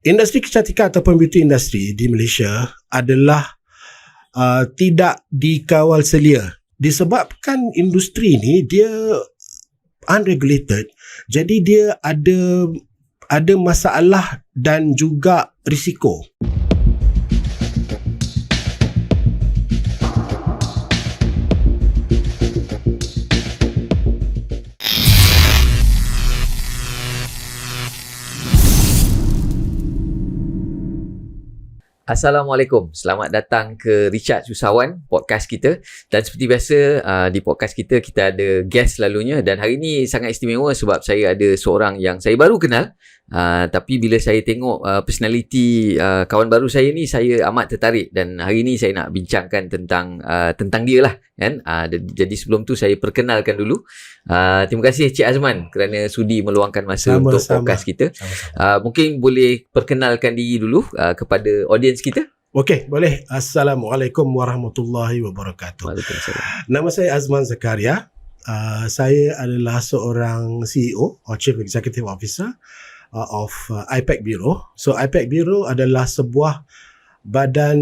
industri kecantikan ataupun beauty industry di Malaysia adalah tidak dikawal selia. Disebabkan industri ni dia unregulated, jadi dia ada masalah dan juga risiko. Assalamualaikum, selamat datang ke Richard Usahawan, podcast kita. Dan seperti biasa, di podcast kita ada guest selalunya. Dan hari ini sangat istimewa sebab saya ada seorang yang saya baru kenal. Tapi bila saya tengok personality kawan baru saya ni, saya amat tertarik. Dan hari ini saya nak bincangkan tentang dia lah, kan? Jadi sebelum tu saya perkenalkan dulu. Terima kasih Cik Azman kerana sudi meluangkan masa untuk podcast kita. Mungkin boleh perkenalkan diri dulu kepada audiens kita. Okey, boleh. Assalamualaikum warahmatullahi wabarakatuh. Waalaikumsalam. Nama saya Azman Zakaria. Saya adalah seorang CEO or Chief Executive Officer of IPAC Bureau. So IPAC Bureau adalah sebuah badan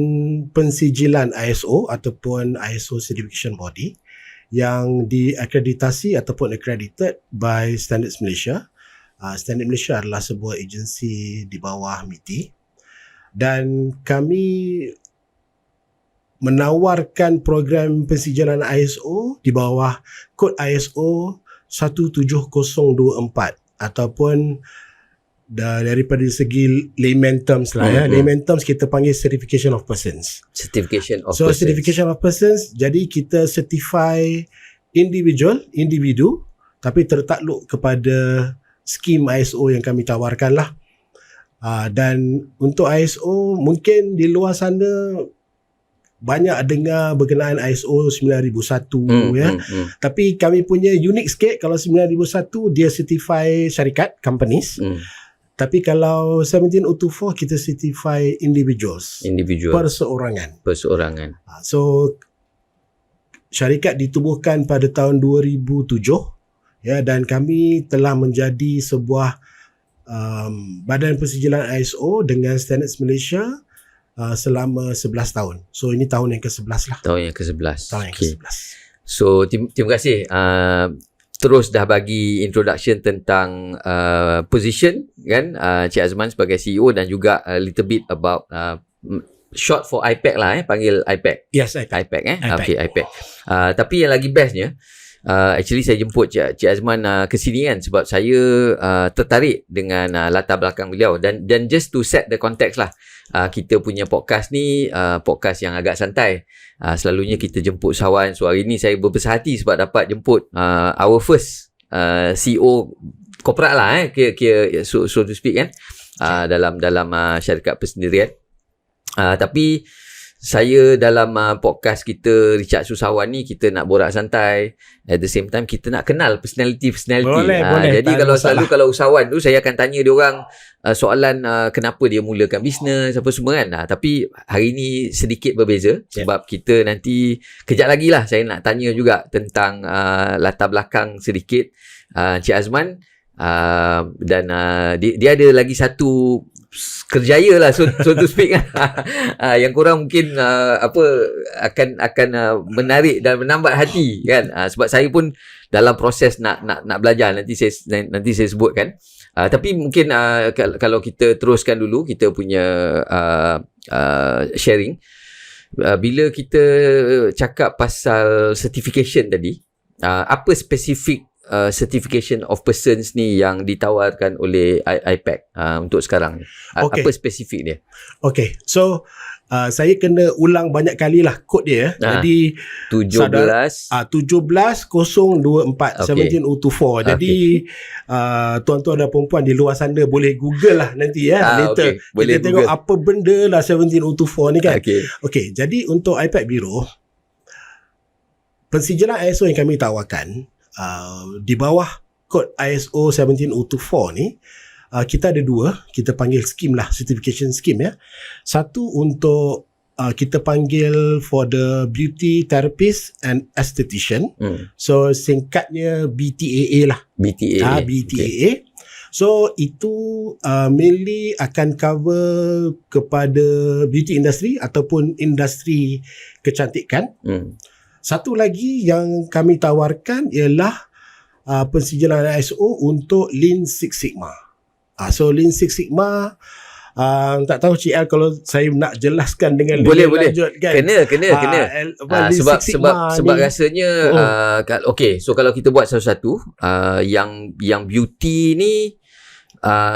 pensijilan ISO ataupun ISO certification body yang diakreditasi ataupun accredited by Standards Malaysia. Standards Malaysia adalah sebuah agensi di bawah MITI dan kami menawarkan program pensijilan ISO di bawah kod ISO 17024 ataupun daripada segi layman terms lah ya. Layman terms kita panggil certification of persons. Certification of persons. Certification of persons, jadi kita certify individu tapi tertakluk kepada skim ISO yang kami tawarkan lah. Dan untuk ISO mungkin di luar sana banyak dengar berkenaan ISO 9001 ya. Tapi kami punya unik sikit. Kalau 9001 dia certify syarikat, companies. Tapi kalau 17024 kita certify individuals. Perseorangan. So syarikat ditubuhkan pada tahun 2007 ya, dan kami telah menjadi sebuah badan pensijilan ISO dengan Standards Malaysia selama 11 tahun. So ini tahun yang ke-11 lah. Tahun yang ke-11. So terima kasih. Terus dah bagi introduction tentang position kan, Cik Azman sebagai CEO, dan juga a little bit about short for IPAC lah, panggil IPAC. Yes, IPAC. IPAC. Okay, IPAC. Tapi yang lagi bestnya, actually saya jemput Cik Azman ke sini kan sebab saya tertarik dengan latar belakang beliau, dan just to set the context lah, kita punya podcast ni podcast yang agak santai. Selalunya kita jemput usahawan. So hari ni saya berbesar hati sebab dapat jemput our first CEO korporat lah, so to speak kan, dalam syarikat persendirian. Tapi saya dalam podcast kita Richard Usahawan ni, kita nak borak santai, at the same time kita nak kenal personality. Boleh, jadi kalau usahawan tu saya akan tanya dia orang soalan kenapa dia mulakan bisnes apa semua kan. Tapi hari ni sedikit berbeza sebab kita nanti kejap lagi lah saya nak tanya juga tentang latar belakang sedikit Cik Azman, dan dia ada lagi satu kerjaya lah, so to speak kan. Yang korang mungkin akan menarik dan menambat hati kan, sebab saya pun dalam proses nak belajar, nanti saya sebutkan. Tapi mungkin kalau kita teruskan dulu kita punya sharing, bila kita cakap pasal certification tadi, apa spesifik certification of persons ni yang ditawarkan oleh IPAC untuk sekarang ni? Apa spesifik dia? Okay, so saya kena ulang banyak kali lah kod dia. Jadi 17 17024 17024. Jadi tuan-tuan dan perempuan di luar sana boleh google lah nanti ya, later. Boleh kita tengok apa benda lah 17024 ni kan. Okay, jadi untuk IPAC Bureau, pensijilan ISO yang kami tawarkan di bawah kod ISO 17024 ni, kita ada dua, kita panggil skim lah, certification scheme ya. Satu untuk kita panggil for the beauty therapist and esthetician. So singkatnya BTAA lah. BTAA. Okay. So itu mainly akan cover kepada beauty industry ataupun industri kecantikan. Satu lagi yang kami tawarkan ialah pensijilan ISO untuk Lean Six Sigma. So Lean Six Sigma, tak tahu CL kalau saya nak jelaskan dengan boleh lanjut kan. Kena. Sebab rasanya okay, so kalau kita buat satu-satu, yang beauty ni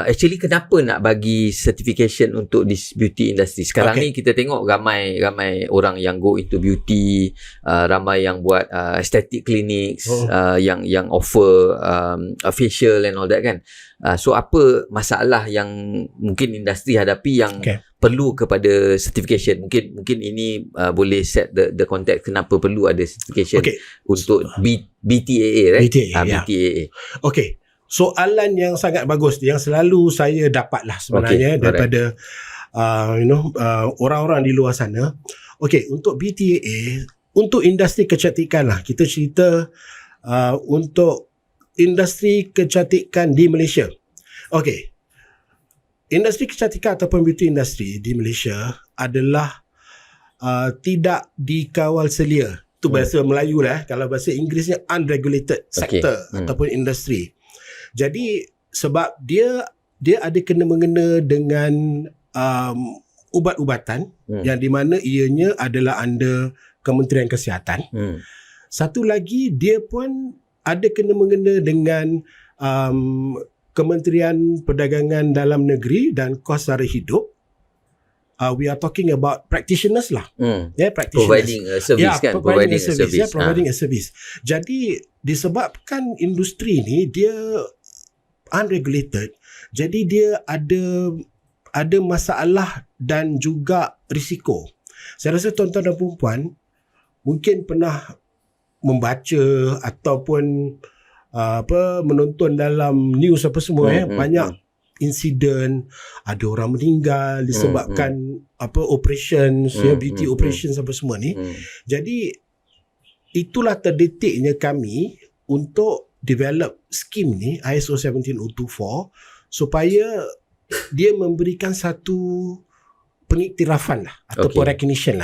actually kenapa nak bagi certification untuk this beauty industry sekarang ni? Kita tengok ramai orang yang go into beauty, ramai yang buat aesthetic clinics, yang offer facial and all that kan. So apa masalah yang mungkin industri hadapi yang perlu kepada certification? Mungkin ini boleh set the context kenapa perlu ada certification untuk BTAA, right? BTAA. Okay. Soalan yang sangat bagus yang selalu saya dapatlah sebenarnya daripada orang-orang di luar sana. Okey, untuk BTAA, untuk industri kecantikan lah, kita cerita untuk industri kecantikan di Malaysia. Okey, industri kecantikan ataupun beauty industry di Malaysia adalah tidak dikawal selia. Itu bahasa Melayu lah. Kalau bahasa Inggerisnya unregulated sector ataupun industri. Jadi sebab dia ada kena-mengena dengan ubat-ubatan yang di mana ianya adalah under Kementerian Kesihatan. Satu lagi dia pun ada kena-mengena dengan Kementerian Perdagangan Dalam Negeri dan Kos Sara Hidup. We are talking about practitioners lah. Practitioners. Providing a service kan? Providing a service. Jadi disebabkan industri ni dia unregulated, jadi dia ada masalah dan juga risiko. Saya rasa tuan-tuan dan puan mungkin pernah membaca ataupun menonton dalam news apa semua banyak insiden, ada orang meninggal disebabkan operations, beauty operations apa semua ni. Jadi itulah terdetiknya kami untuk develop skim ni ISO 17024 supaya dia memberikan satu pengiktirafan lah ataupun recognition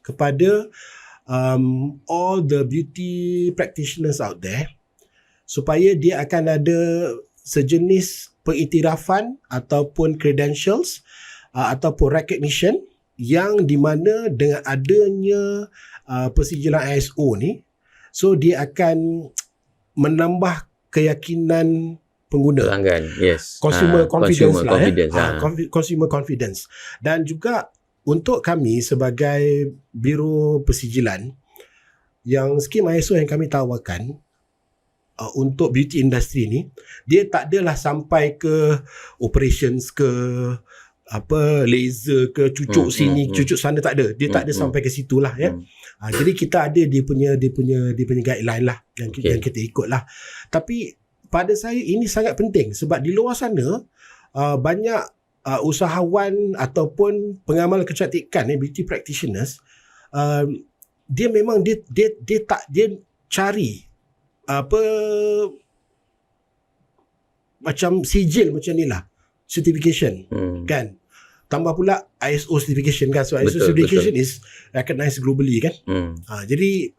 kepada all the beauty practitioners out there, supaya dia akan ada sejenis pengiktirafan ataupun credentials ataupun recognition yang di mana dengan adanya persijilan ISO ni, so dia akan menambah keyakinan pengguna, pelanggan, consumer confidence. Dan juga untuk kami sebagai Biro Persijilan, yang skim ISO yang kami tawarkan untuk beauty industry ni, dia tak adalah sampai ke operations ke laser ke cucuk sini cucuk sana, tak ada. Dia tak ada sampai ke situlah ya. Jadi kita ada dia punya guideline lah yang kita ikut lah. Tapi pada saya ini sangat penting sebab di luar sana banyak usahawan ataupun pengamal kecantikan beauty practitioners, dia memang dia cari macam sijil macam ni lah, certification kan, tambah pula ISO certification kan. So ISO certification is recognized globally kan. Jadi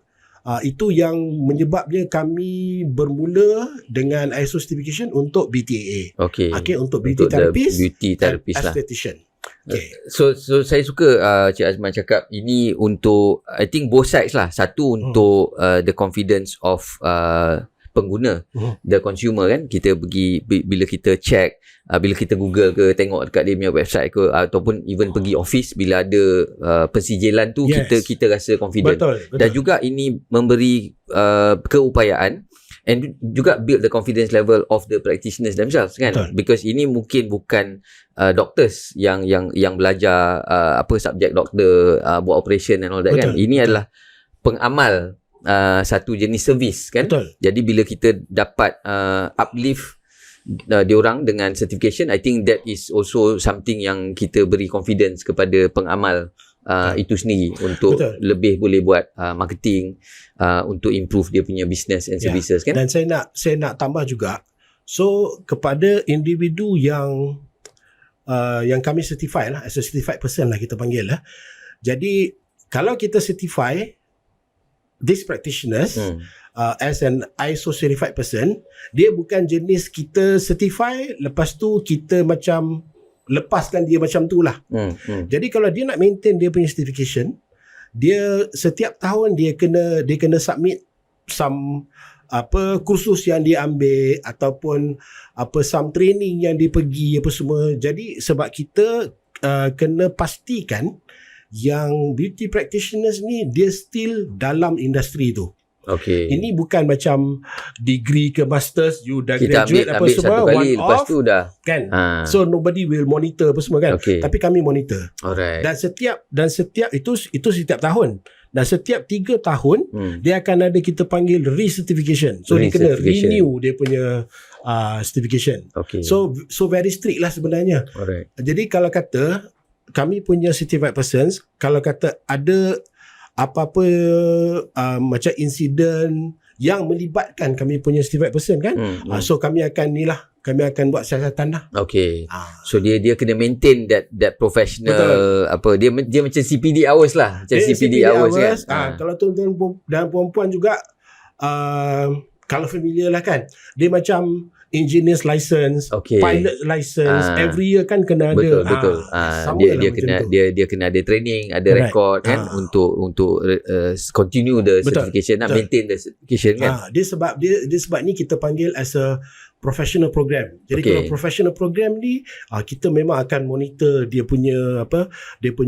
itu yang menyebabnya kami bermula dengan ISO certification untuk BTAA. Untuk beauty therapist, esthetician. So saya suka Cik Azman cakap ini untuk, I think both sides lah. Satu untuk the confidence of pengguna, the consumer kan. Kita pergi, bila kita check, bila kita Google ke, tengok dekat dia punya website ke, ataupun even pergi office, bila ada pensijilan tu, kita rasa confident. Betul. Dan juga ini memberi keupayaan and juga build the confidence level of the practitioners themselves kan. Betul. Because ini mungkin bukan doctors yang belajar subjek doktor, buat operation and all that. Betul. Kan. Ini adalah pengamal satu jenis servis kan. Betul. Jadi bila kita dapat uplift diorang dengan certification, I think that is also something yang kita beri confidence kepada pengamal itu sendiri untuk lebih boleh buat marketing, untuk improve dia punya business and services kan. Dan saya nak tambah juga, So kepada individu yang kami certify lah, as a certified person lah kita panggil lah. Jadi kalau kita certify these practitioners as an ISO certified person, dia bukan jenis kita certify lepas tu kita macam lepaskan dia macam tu lah. Jadi kalau dia nak maintain dia punya certification, dia setiap tahun dia kena submit some kursus yang dia ambil ataupun some training yang dia pergi apa semua. Jadi sebab kita kena pastikan yang beauty practitioners ni dia still dalam industri tu. Okay. Ini bukan macam degree ke masters, you dah kita graduate apa ambil semua satu kali, one lepas off tu dah kan. So nobody will monitor apa semua kan. Okay. Tapi kami monitor. Alright. Dan setiap itu setiap tahun. Dan setiap 3 tahun dia akan ada kita panggil recertification. So dia kena renew dia punya certification. Okay. So very strict lah sebenarnya. Alright. Jadi kalau kata kami punya certified persons, kalau kata ada apa-apa macam insiden yang melibatkan kami punya certified person kan, so kami akan buat siasatan lah. Okay. So dia kena maintain that professional. Betul. Dia macam CPD hours lah. Macam CPD hours kan. Kalau tuan-tuan dan puan-puan juga kalau familiar lah kan, dia macam engineer's license, pilot license, every year kan kena ada. Betul. Dia kena ada training, ada record kan untuk continue the certification, nak maintain the certification kan. Dia sebab ni kita panggil as a professional program. Jadi kalau professional program ni kita memang akan monitor dia punya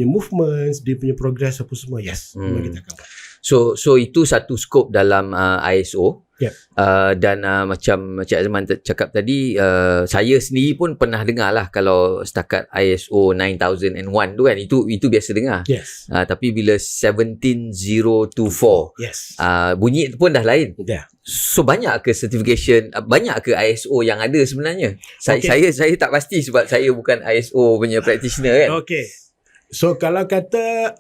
movements, dia punya progress apa semua. Yes, memang kita akan buat. So itu satu skop dalam ISO. Yep. Dan macam Cik Azman cakap tadi, saya sendiri pun pernah dengar lah kalau setakat ISO 9001 tu kan, itu biasa dengar. Yes. Tapi bila 17024 yes. Bunyi pun dah lain. Yeah. So banyak ke certification, banyak ke ISO yang ada sebenarnya? Saya tak pasti sebab saya bukan ISO punya practitioner kan. Okay. So kalau kata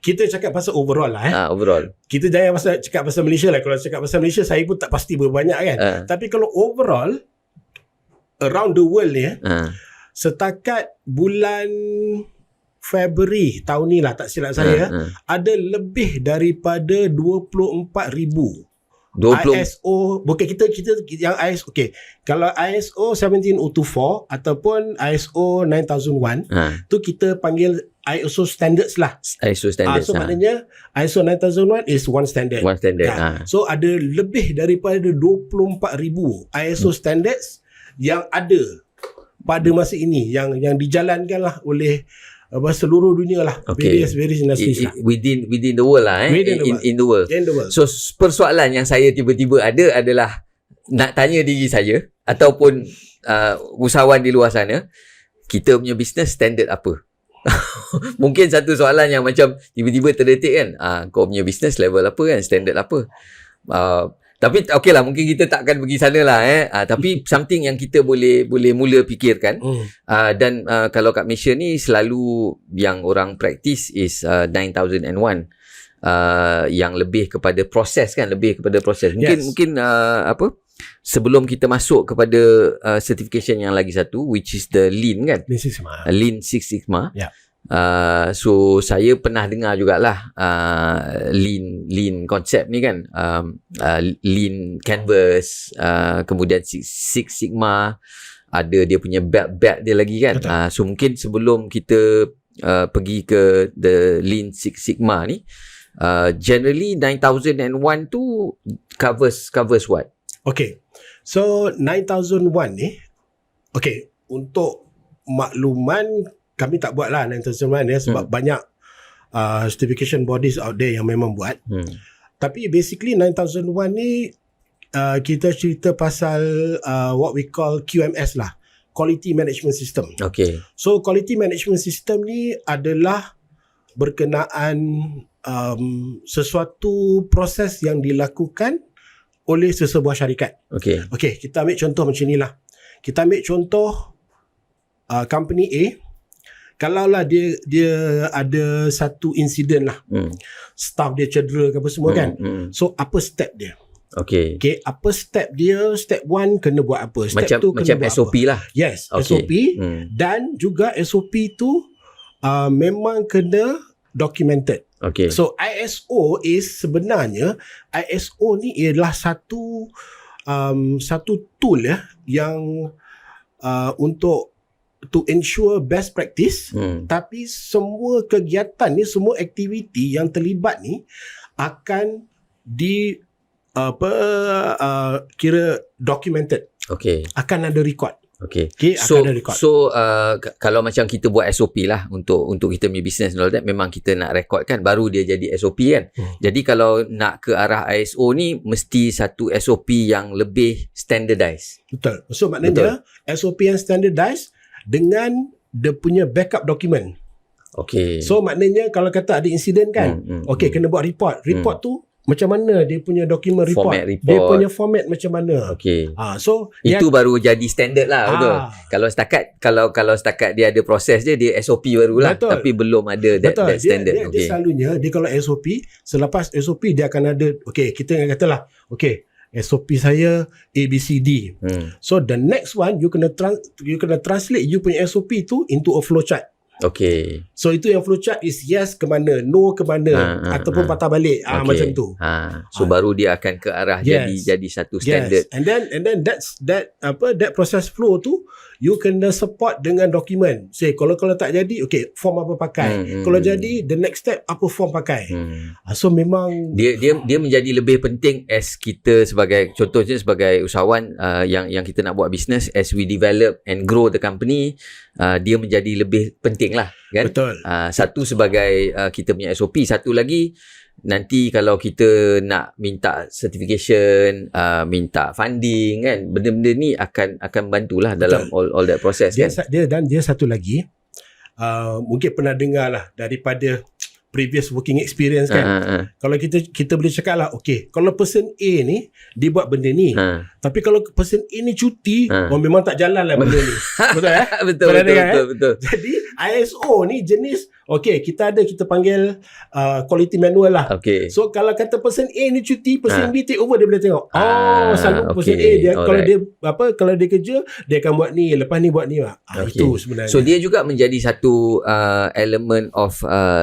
kita cakap pasal overall lah overall. Kita jangan cakap pasal Malaysia lah. Kalau cakap pasal Malaysia saya pun tak pasti berapa banyak kan. Tapi kalau overall around the world ni setakat bulan Februari tahun ni lah, tak silap saya, ada lebih daripada 24,000 ISO. Bukan kita yang ISO. Okay, kalau ISO 17024 ataupun ISO 9001 tu kita panggil ISO standards lah. ISO standards. So maknanya ISO 9001 is one standard. So ada lebih daripada 24,000 ISO standards yang ada pada masa ini yang dijalankan lah oleh seluruh dunia lah. Various industries lah. Within the world lah. In the world. So persoalan yang saya tiba-tiba ada adalah nak tanya diri saya ataupun usahawan di luar sana, kita punya business standard apa? Mungkin satu soalan yang macam tiba-tiba terdetik kan, kau punya business level apa kan, standard apa? Tapi okey lah, mungkin kita tak akan pergi sana lah tapi something yang kita boleh mula fikirkan. Dan kalau kat Malaysia ni selalu yang orang practice is 9001, yang lebih kepada proses kan, mungkin sebelum kita masuk kepada certification yang lagi satu, which is the Lean kan, Lean Six Sigma. So saya pernah dengar jugalah lean konsep ni kan, lean canvas, kemudian Six Sigma, ada dia punya belt dia lagi kan. So mungkin sebelum kita pergi ke the Lean Six Sigma ni, generally 9001 tu covers what? Okay, so 9001 ni, okay, untuk makluman kami tak buat lah 9001 sebab banyak certification bodies out there yang memang buat. Tapi basically 9001 ni kita cerita pasal what we call QMS lah, Quality Management System. Okay. So Quality Management System ni adalah berkenaan sesuatu proses yang dilakukan oleh sesebuah syarikat. Okay, kita ambil contoh macam ni lah. Kita ambil contoh company A. Kalaulah dia ada satu insiden lah, staff dia cedera ke apa semua kan. So apa step dia? Okay. Okay, apa step dia? Step 1 kena buat apa? Step 2 kena Macam buat SOP apa? lah. Yes, Okay. SOP. Hmm. Dan juga SOP tu memang kena documented. Okay. So ISO is sebenarnya, ISO ni ialah satu tool yang untuk to ensure best practice. Tapi semua kegiatan ni, semua aktiviti yang terlibat ni akan kira documented. Okay. Akan ada record. Okay. Akan ada record. Kalau macam kita buat SOP lah untuk kita punya business and all that, memang kita nak record kan, baru dia jadi SOP kan. Jadi kalau nak ke arah ISO ni, mesti satu SOP yang lebih standardized. Betul. So maknanya SOP yang standardized dengan dia punya backup document. Okay. So maknanya kalau kata ada insiden kan, kena buat report. Report tu macam mana dia punya dokumen report. Format report. Dia punya format macam mana. Okay. So itu baru jadi standard lah, betul. Kalau setakat dia ada proses dia SOP barulah. Betul. Tapi belum ada that standard. Dia selalunya dia kalau SOP, selepas SOP dia akan ada, kita katalah, SOP saya ABCD. So the next one you kena translate you punya SOP tu into a flowchart. Okay. So itu yang flowchart is yes ke mana, no ke mana, ataupun patah balik, macam tu. So baru dia akan ke arah jadi satu standard. Yes. And then that process flow tu you kena support dengan dokumen. Say kalau tak jadi, form apa pakai. Kalau jadi, the next step apa form pakai. So memang dia menjadi lebih penting as kita contohnya sebagai usahawan yang kita nak buat business, as we develop and grow the company, dia menjadi lebih penting lah kan. Betul. Satu sebagai kita punya SOP, satu lagi nanti kalau kita nak minta certification, minta funding kan, benda-benda ni akan bantulah dalam all that process kan. Dia satu lagi, mungkin pernah dengar lah daripada previous working experience kan. Kalau kita boleh cakap lah, kalau person A ni dia buat benda ni, tapi kalau person A ni cuti, memang tak jalan lah benda ni. Betul betul. Jadi ISO ni jenis kita panggil quality manual lah. So kalau kata person A ni cuti, person B take over, dia boleh tengok. Selalu person A dia kalau dia kerja, dia akan buat ni, lepas ni buat ni lah. Itu sebenarnya. So dia juga menjadi satu element of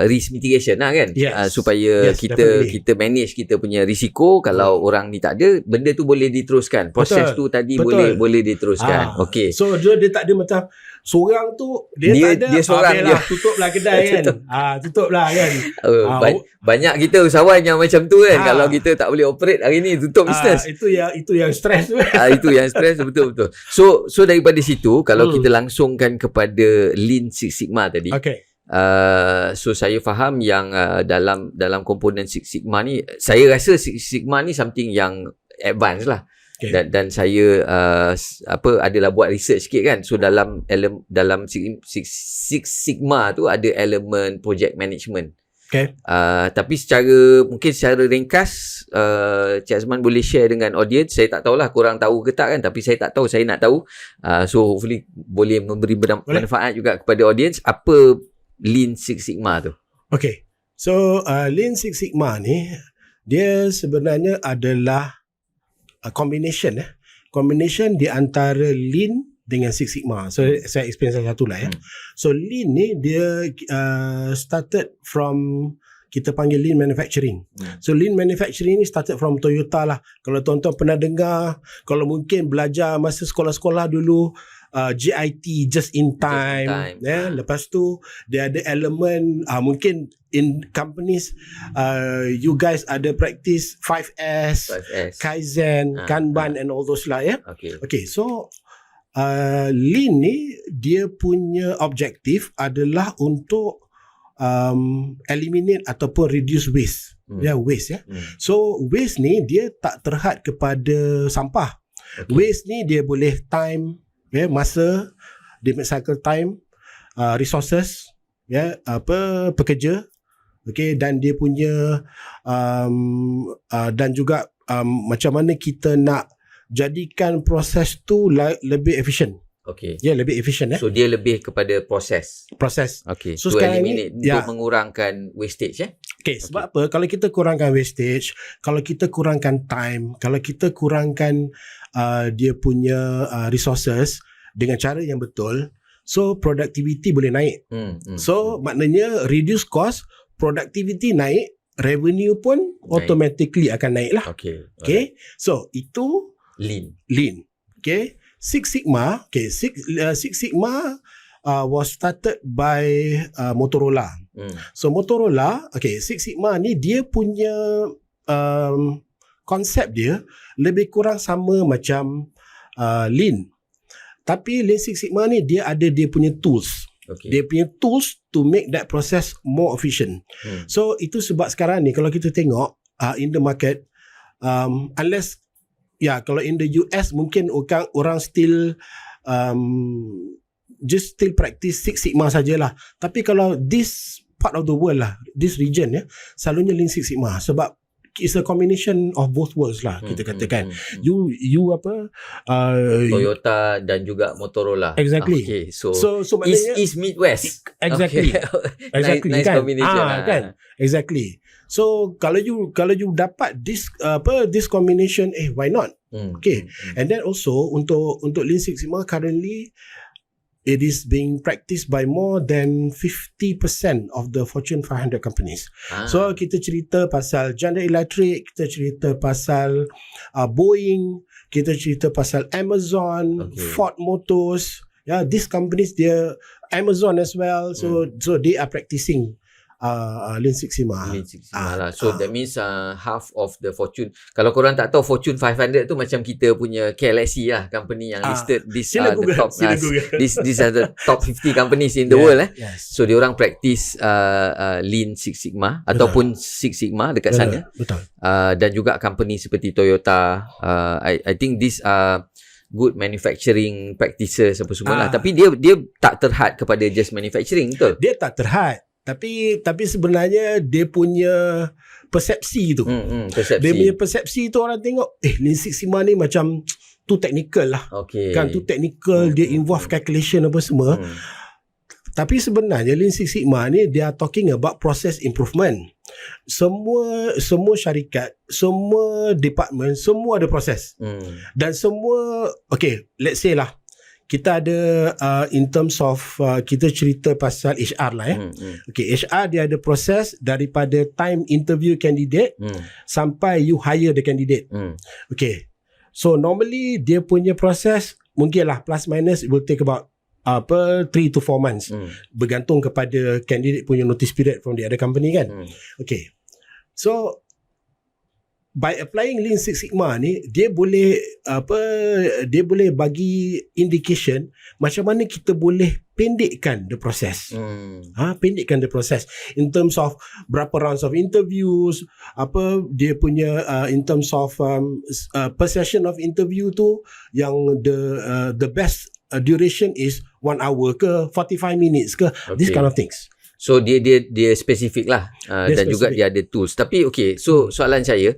risk mitigation lah kan. Supaya kita manage kita punya risiko. Kalau orang ni tak ada, benda tu boleh diteruskan. Proses tu tadi boleh diteruskan. So dia tak ada macam seorang tu dia tak ada, dia seorang je, tutuplah kedai kan. Tutuplah kan. Banyak kita usahawan yang macam tu kan. Kalau kita tak boleh operate hari ni, tutup business. Itu yang stres tu. Itu yang stres, betul. So daripada situ, kalau kita langsungkan kepada Lean Six Sigma tadi. So saya faham yang dalam komponen Six Sigma ni, saya rasa Six Sigma ni something yang advance lah. Dan saya adalah buat research sikit kan. So dalam Six Sigma tu ada elemen project management. Tapi mungkin secara ringkas, Cik Azman boleh share dengan audience. Saya tak tahulah korang tahu ke tak kan, tapi saya tak tahu, saya nak tahu. So hopefully boleh memberi manfaat juga kepada audience. Apa Lean Six Sigma tu? So Lean Six Sigma ni, dia sebenarnya adalah combination di antara Lean dengan Six Sigma. So saya explain satu lah So Lean ni dia started from, kita panggil Lean Manufacturing. So Lean Manufacturing ni started from Toyota lah. Kalau tuan-tuan pernah dengar, kalau mungkin belajar masa sekolah-sekolah dulu, JIT, Just in Time. Lepas tu dia ada elemen, mungkin in companies you guys ada practice 5S, Kaizen, Kanban and all those lah So Lean ni dia punya objektif adalah untuk eliminate ataupun reduce waste. Waste So waste ni dia tak terhad kepada sampah. Waste ni dia boleh time, masa, dia cycle time, resources, pekerja, dan dia punya dan juga macam mana kita nak jadikan proses tu lebih efisien. Lebih efisien. So dia lebih kepada proses. So to sekarang eliminate, ni untuk mengurangkan wastage Sebab apa? Kalau kita kurangkan wastage, kalau kita kurangkan time, kalau kita kurangkan dia punya resources dengan cara yang betul, so productivity boleh naik. So maknanya reduce cost, productivity naik, revenue pun automatically akan naik lah. Okay. So itu Lean. Okay. Six Sigma. Six Sigma was started by Motorola. So Motorola, Six Sigma ni dia punya konsep dia lebih kurang sama macam Lean. Tapi Lean Six Sigma ni dia ada dia punya tools. Dia punya tools to make that process more efficient. So itu sebab sekarang ni kalau kita tengok in the market, unless kalau in the US mungkin orang still just still practice Six Sigma sajalah. Tapi kalau this part of the world lah, this region selalunya Lean Six Sigma sebab it's a combination of both worlds lah, kita katakan. You Toyota dan juga Motorola. Exactly. So maknanya East Meet West. Exactly. Exactly. Nice combination kan. Exactly. So kalau you dapat this combination, why not? And then also untuk Lean Six Sigma currently it is being practiced by more than 50% of the Fortune 500 companies. So kita cerita pasal General Electric, kita cerita pasal Boeing, kita cerita pasal Amazon, Ford Motors, these companies, Amazon as well. So they are practicing Lean Six Sigma. Lah. So that means half of the Fortune. Kalau korang tak tahu, Fortune 500 tu macam kita punya KLSE lah, company yang listed. These are the top these are the top 50 companies in the world. So dia orang practice Lean Six Sigma ataupun Six Sigma dekat sana. Dan juga company seperti Toyota. I think these are good manufacturing practices apa semua lah. Tapi dia tak terhad kepada just manufacturing, betul? Dia tak terhad. Tapi sebenarnya dia punya persepsi tu. Dia punya persepsi tu orang tengok, Lean Six Sigma ni macam too technical lah. Kan too technical, dia involve calculation apa semua. Tapi sebenarnya Lean Six Sigma ni they are talking about process improvement. Semua syarikat, semua department, semua ada proses. Dan semua let's say lah kita ada in terms of kita cerita pasal HR lah HR dia ada proses daripada time interview candidate sampai you hire the candidate. So normally dia punya proses mungkin lah plus minus it will take about 3 to 4 months bergantung kepada candidate punya notice period from the other company kan. So by applying Lean Six Sigma ni dia boleh bagi indication macam mana kita boleh pendekkan the process. Pendekkan the process in terms of berapa rounds of interviews, dia punya in terms of per session of interview tu yang the best duration is 1 hour ke 45 minutes ke, this kind of things. So dia spesifik lah dan specific. Juga dia ada tools. Tapi so soalan saya,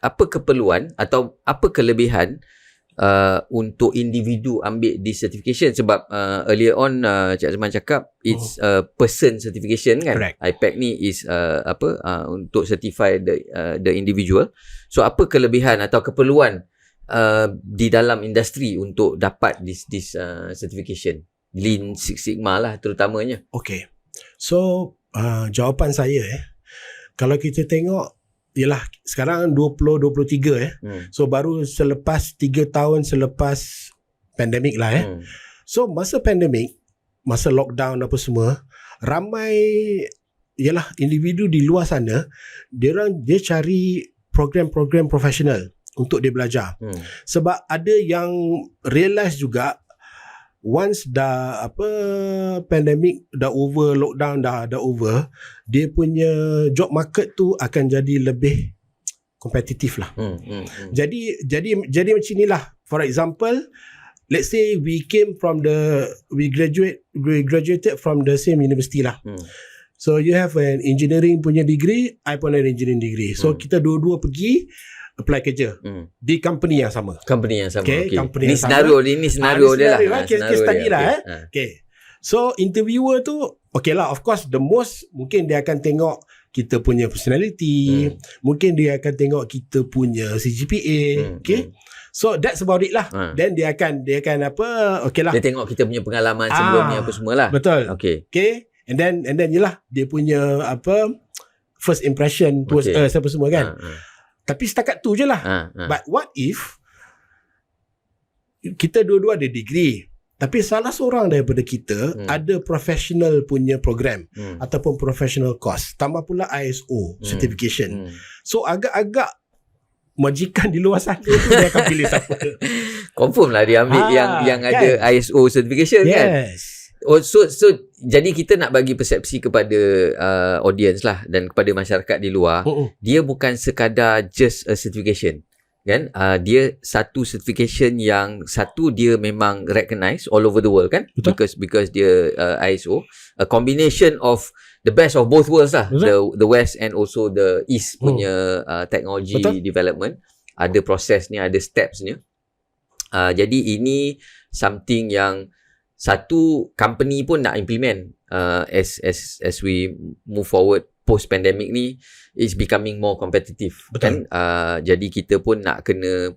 apa keperluan atau apa kelebihan untuk individu ambil this certification? Sebab earlier on Cik Azman cakap it's person certification kan. Correct. IPAC ni is untuk certify the individual. So apa kelebihan atau keperluan di dalam industri untuk dapat this certification Lean Six Sigma lah terutamanya? So jawapan saya kalau kita tengok ialah sekarang 2023 so baru selepas 3 tahun selepas pandemik lah So masa pandemik, masa lockdown apa semua, ramai ialah individu di luar sana dia cari program-program profesional untuk dia belajar. Sebab ada yang realize juga once dah pandemic dah over, lockdown dah over, dia punya job market tu akan jadi lebih kompetitif lah. Jadi macam inilah. For example, let's say we graduated from the same university lah. So you have an engineering punya degree, I pun ada engineering degree. So kita dua-dua pergi apply kerja di company yang sama. Company yang sama. Company Ini yang senario sama. ini senario dia lah. Case study lah. So interviewer tu lah, of course the most mungkin dia akan tengok kita punya personality, mungkin dia akan tengok kita punya CGPA, okay. So that's about it lah. Then dia akan apa, okay lah. Dia tengok kita punya pengalaman sebelum ni apa semualah. Betul. Okay. And then yelah, dia punya apa, first impression towards us apa semua kan. Tapi setakat tu je lah. But what if kita dua-dua ada degree, tapi salah seorang daripada kita ada professional punya program ataupun professional course, tambah pula ISO certification. So agak-agak majikan di luar sana tu dia akan pilih siapa. Confirm lah dia ambil yang kan? ada ISO certification kan. Yes. So jadi kita nak bagi persepsi kepada audience lah dan kepada masyarakat di luar, dia bukan sekadar just a certification kan. Dia satu certification yang satu dia memang recognized all over the world kan. Betul. Because dia ISO, a combination of the best of both worlds lah. The West and also the East punya technology development. Ada proses ni, ada steps ni. Jadi ini something yang satu company pun nak implement as we move forward post pandemic ni, is becoming more competitive. Betul. Kan. Jadi kita pun nak kena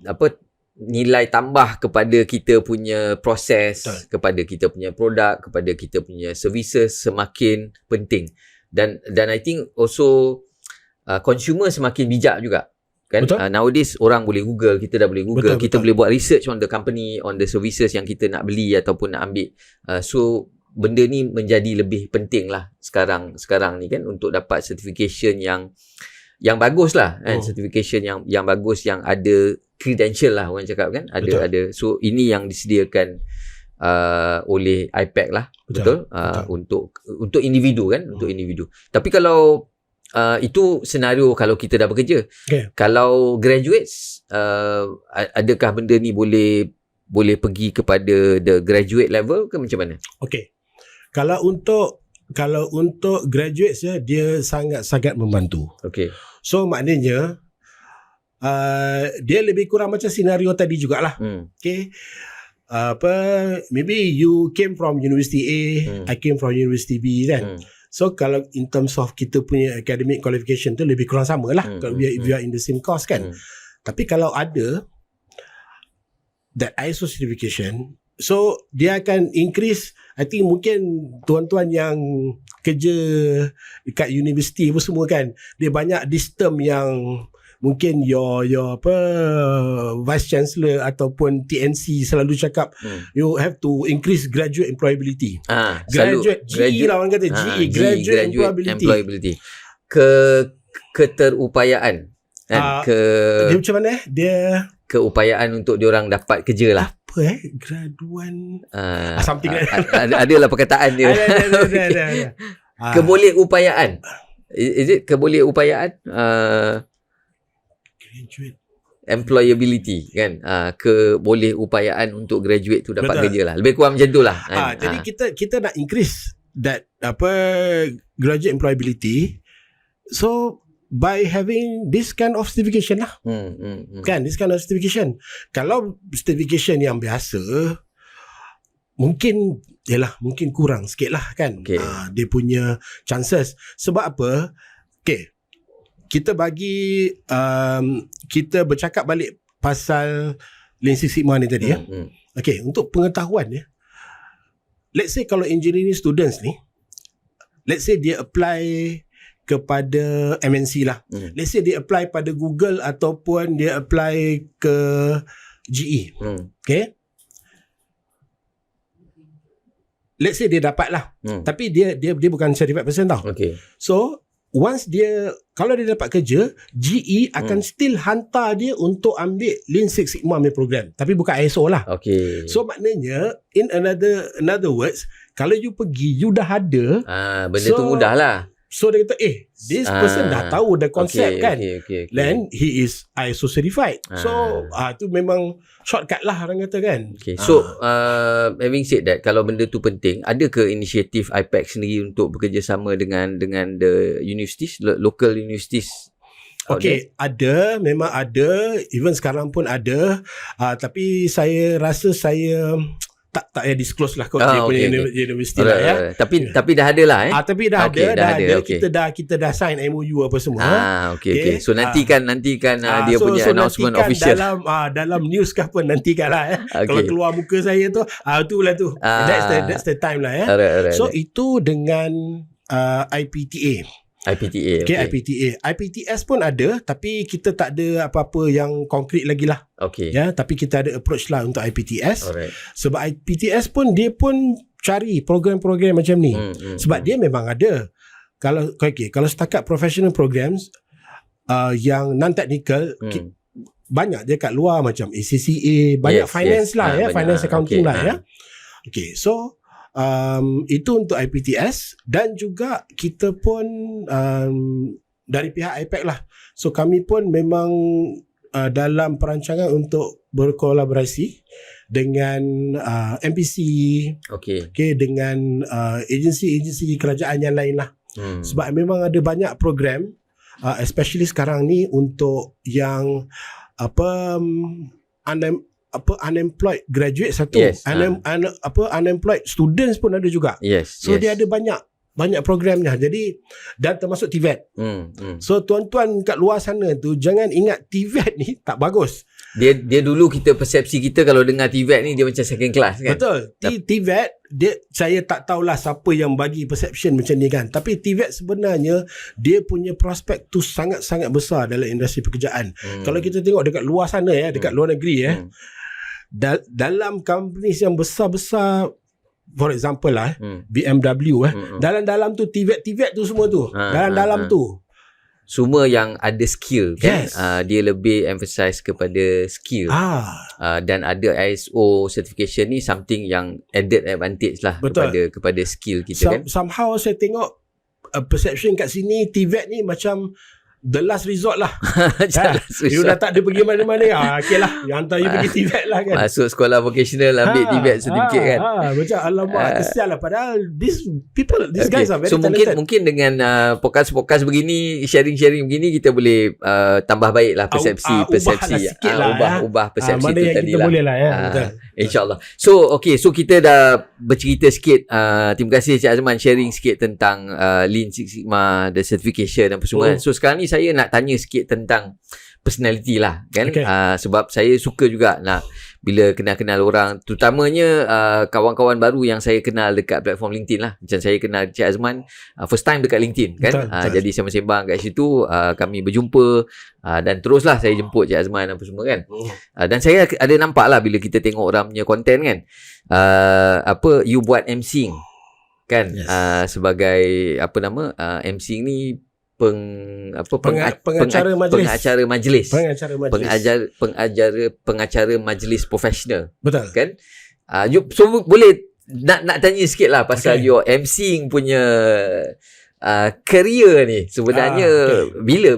apa, nilai tambah kepada kita punya proses, kepada kita punya produk, kepada kita punya services semakin penting. Dan I think also consumer semakin bijak juga kan. Nowadays orang boleh Google, kita dah boleh Google, kita boleh buat research on the company, on the services yang kita nak beli ataupun nak ambil. So benda ni menjadi lebih penting lah sekarang ni kan, untuk dapat certification yang bagus lah kan. Certification yang bagus, yang ada credential lah orang cakap kan. Ada. So ini yang disediakan oleh IPAC lah. Betul. Untuk individu kan, untuk individu. Tapi kalau itu senario kalau kita dah bekerja. Kalau graduates, adakah benda ni boleh pergi kepada the graduate level ke macam mana? Okay. Kalau untuk graduates dia sangat-sangat membantu. Okay. So maknanya dia lebih kurang macam senario tadi jugalah. Okay. Maybe you came from University A, I came from University B kan. So kalau in terms of kita punya academic qualification tu lebih kurang sama lah. Kalau if you are in the same course kan. Tapi kalau ada that ISO certification, so dia akan increase. I think mungkin tuan-tuan yang kerja dekat universiti apa semua kan, dia banyak this term yang mungkin your vice chancellor ataupun TNC selalu cakap, you have to increase graduate employability. Graduate lah orang kata, graduate employability. Keterupayaan kan? Dia macam mana dia keupayaan untuk diorang dapat kerja lah. Graduan something adalah perkataan dia. Ada. Kebolehupayaan. Is it kebolehupayaan? Graduate employability kan. Kebolehupayaan untuk graduate tu dapat kerja lah. Lebih kurang macam tu lah kan? Jadi kita nak increase that graduate employability. So by having this kind of certification lah. Kan, this kind of certification. Kalau certification yang biasa, mungkin kurang sikit lah kan. Dia punya chances. Sebab apa? Kita bagi kita bercakap balik pasal Lean Six Sigma ni tadi ya. Untuk pengetahuan ya. Let's say kalau engineering students ni, let's say dia apply kepada MNC lah. Let's say dia apply pada Google ataupun dia apply ke GE. Okay. Let's say dia dapat lah. Tapi dia bukan certified person tau. So once kalau dia dapat kerja, GE akan still hantar dia untuk ambil Lean Six Sigma program. Tapi bukan ISO lah. So maknanya in another words, kalau you pergi, you dah ada. Benda tu mudah lah. So dia kata this person dah tahu the concept kan. Then he is ISO certified. So tu memang shortcut lah orang kata kan. So having said that, kalau benda tu penting, ada ke inisiatif IPAC sendiri untuk bekerjasama dengan the universities, local universities? Ada, memang ada. Even sekarang pun ada. Tapi saya rasa saya tak payah disclose lah kot Ah, dia punya okay. universiti lah ya. Tapi dah ada lah Tapi dah Okay, ada, okay. kita dah sign MOU apa semua. Okay. So nantikan dia punya so announcement nantikan official. dalam news ke apa, nantikan lah Okay. Kalau keluar muka saya tu, itulah tu. That's the time lah ya. Alright. So itu dengan IPTA. IPTA. Okay, IPTA. IPTS pun ada, tapi kita tak ada apa-apa yang konkret lagi lah. Okay. Ya, tapi kita ada approach lah untuk IPTS. Alright. Sebab IPTS pun dia pun cari program-program macam ni. Sebab dia memang ada. Kalau setakat professional programs yang non-technical, banyak je kat luar macam ACCA, banyak finance lah ya, finance accounting lah ya. Okay, so itu untuk IPTS, dan juga kita pun dari pihak IPAC lah. So kami pun memang dalam perancangan untuk berkolaborasi dengan MPC, dengan agensi-agensi kerajaan yang lain lah. Sebab memang ada banyak program, especially sekarang ni untuk yang unemployed graduate satu, unemployed students pun ada juga. So dia ada banyak programnya. Jadi dan termasuk TVET. So tuan-tuan kat luar sana tu jangan ingat TVET ni tak bagus. Dia dulu persepsi kita kalau dengar TVET ni dia macam second class kan. Betul. TVET saya tak tahulah siapa yang bagi perception macam ni kan. Tapi TVET sebenarnya dia punya prospek tu sangat-sangat besar dalam industri pekerjaan. Kalau kita tengok dekat luar sana ya, dekat luar negeri ya. Dalam companies yang besar-besar, for example lah BMW dalam tu TVET tu semua tu dalam tu semua yang ada skill kan. Dia lebih emphasize kepada skill. Dan ada ISO certification ni something yang added advantage lah kepada skill kita kan. Somehow saya tengok perception kat sini TVET ni macam the last resort lah. You dah tak ada pergi mana-mana. Okay lah, yang hantar you pergi TVET lah kan. Masuk sekolah vocational ambil TVET certificate kan. Macam alamak, kesian lah. Padahal these guys are very talented. Mungkin dengan podcast begini, sharing begini, kita boleh tambah baik lah persepsi. Ubah persepsi mana tu yang tadi kita lah. boleh lah ya. InsyaAllah. So kita dah bercerita sikit. Terima kasih Cik Azman sharing sikit tentang Lean Six Sigma, the certification dan apa semua. So sekarang ni saya nak tanya sikit tentang personality lah kan. Sebab saya suka juga nak bila kenal-kenal orang, terutamanya kawan-kawan baru yang saya kenal dekat platform LinkedIn lah. Macam saya kenal Cik Azman first time dekat LinkedIn kan. Betul. Jadi sembang-sembang kat situ, kami berjumpa dan teruslah saya jemput Cik Azman apa semua kan. Dan saya ada nampak lah bila kita tengok orang punya content kan, you buat emceeing kan. Sebagai MCing ni pengacara majlis profesional. Betul kan. So boleh nak tanya sikit lah pasal your MCing punya career ni sebenarnya.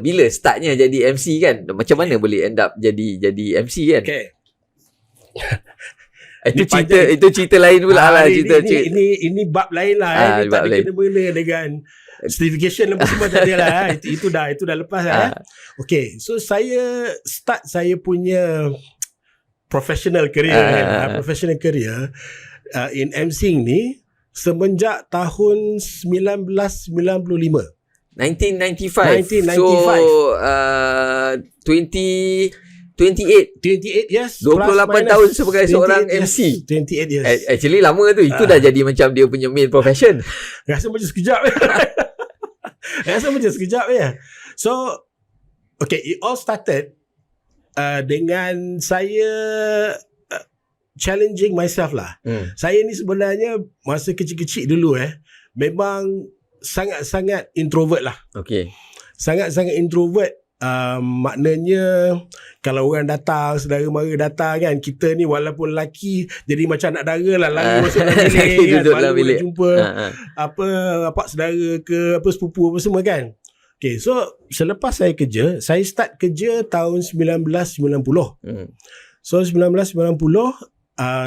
Bila startnya jadi MC kan, macam mana boleh end up jadi MC kan. Itu cerita lain pula lah. Ini bab lain lah. Ini tak ada kena-mena dengan certification lepas semua tak ada lah. Itu dah lepas lah. Okay, so saya punya professional career professional career in MCing ni semenjak tahun 1995. 1995. So 28 yes. 28 tahun sebagai seorang MC. 28 years. Actually lama tu. Itu dah jadi macam dia punya main profession. Rasa macam sekejap. So okay, it all started dengan saya challenging myself lah. Saya ni sebenarnya masa kecil-kecil dulu memang sangat-sangat introvert lah. Okay. Sangat-sangat introvert. Maknanya kalau orang datang, saudara mara datang kan, kita ni walaupun lelaki jadi macam anak dara lah, lari masuk dalam bilik kan, malu nak jumpa apa saudara ke apa sepupu apa semua kan. Okay, so selepas saya start kerja tahun 1990. So 1990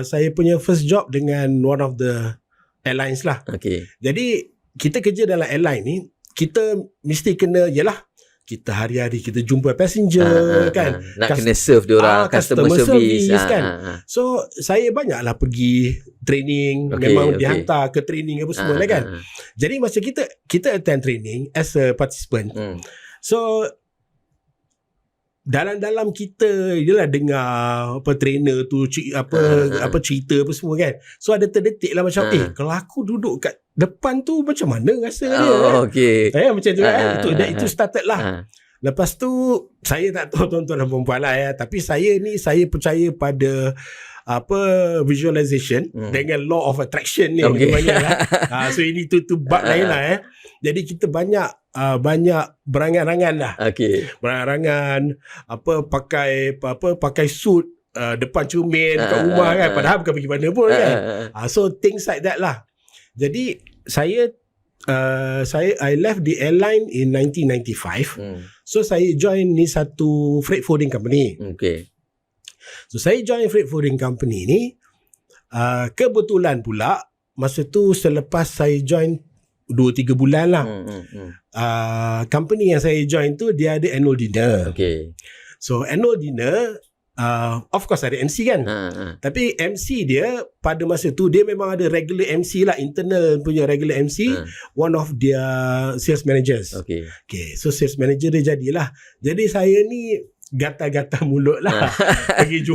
saya punya first job dengan one of the airlines lah. Okay. Jadi kita kerja dalam airline ni, kita mesti kena, kita hari-hari kita jumpa passenger kan. Nak kena serve diorang, customer service kan. So saya banyaklah pergi training, memang dihantar ke training apa semua lah kan. Jadi masa kita attend training as a participant. So dalam kita jelah dengar apa trainer tu apa cerita apa semua kan. So ada terdetik lah macam kalau aku duduk kat depan tu macam mana rasa dia. Macam tu itu started lah. Lepas tu saya tak tahu tuan-tuan dan puan-puan lah ya, tapi saya percaya pada visualization dengan law of attraction ni lah. So ini tu bab lain lah ya. Jadi kita banyak berangan-angan lah. Berangan-angan pakai suit depan cermin kat rumah kan, padahal bukan pergi mana pun kan. So things like that lah. Jadi I left the airline in 1995. So saya join ni satu freight forwarding company. So saya join freight forwarding company ni, kebetulan pula masa tu selepas saya join 2-3 bulan lah. Company yang saya join tu dia ada annual dinner. So annual dinner, of course ada MC kan. Tapi MC dia pada masa tu dia memang ada regular MC lah, internal punya regular MC, one of their sales managers. So sales manager dia jadilah. Jadi saya ni gatal-gatal mulut lah pergi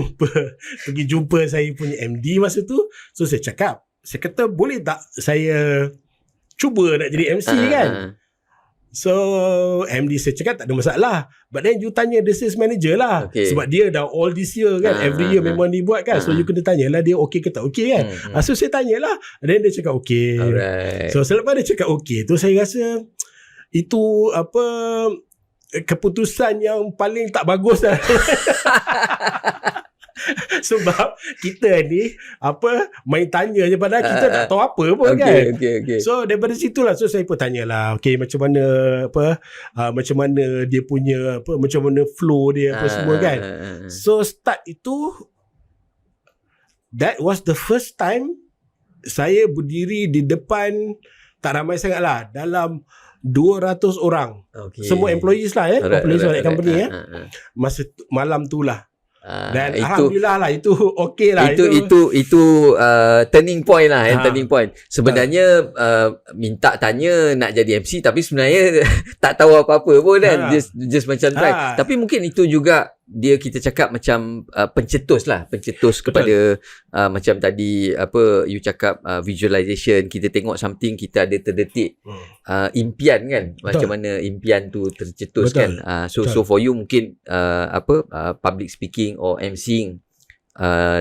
jumpa saya punya MD masa tu. So saya kata boleh tak saya cuba nak jadi MC kan. So MD saya cakap tak ada masalah, but then you tanya the sales manager lah, sebab dia dah all this year kan, every year memang dia buat kan. So you kena tanyalah dia okey ke tak okey kan. So saya tanyalah, then dia cakap okey. So selepas dia cakap okey tu, saya rasa itu keputusan yang paling tak bagus lah. Sebab kita ni main tanya je, padahal kita tak tahu apa pun kan. So daripada situlah saya pun tanyalah macam mana dia punya macam mana flow dia semua kan. So start itu, that was the first time saya berdiri di depan, tak ramai sangat lah, dalam 200 orang. Semua employees lah employees of that company masa malam tu lah. Dan alhamdulillah lah, itu okey lah. Itu turning point lah. Turning point. Sebenarnya minta tanya nak jadi MC, tapi sebenarnya tak tahu apa-apa pun kan. Just macam try. Tapi mungkin itu juga kita cakap macam pencetus kepada macam tadi you cakap visualization. Kita tengok something, kita ada terdetik impian kan. Macam mana impian tu tercetus kan. So for you mungkin public speaking or MCing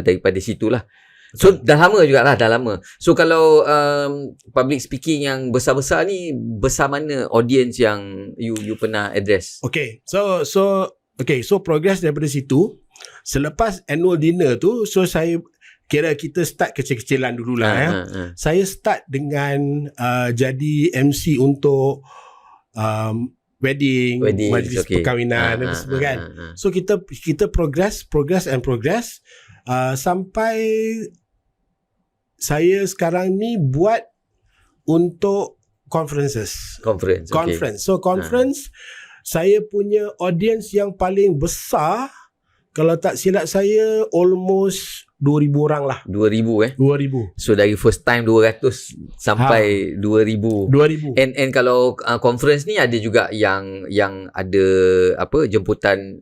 daripada situlah. So dah lama jugalah, dah lama. So kalau public speaking yang besar-besar ni, besar mana audience yang you pernah address? So progress daripada situ. Selepas annual dinner tu, so saya kira kita start kecil-kecilan dululah. Saya start dengan jadi MC untuk wedding, majlis perkahwinan dan semua kan. So kita progress sampai saya sekarang ni buat untuk conference. So conference saya punya audience yang paling besar, kalau tak silap saya, almost 2,000 orang lah. 2,000 2,000. So dari first time 200 sampai 2,000. And kalau conference ni ada juga yang ada jemputan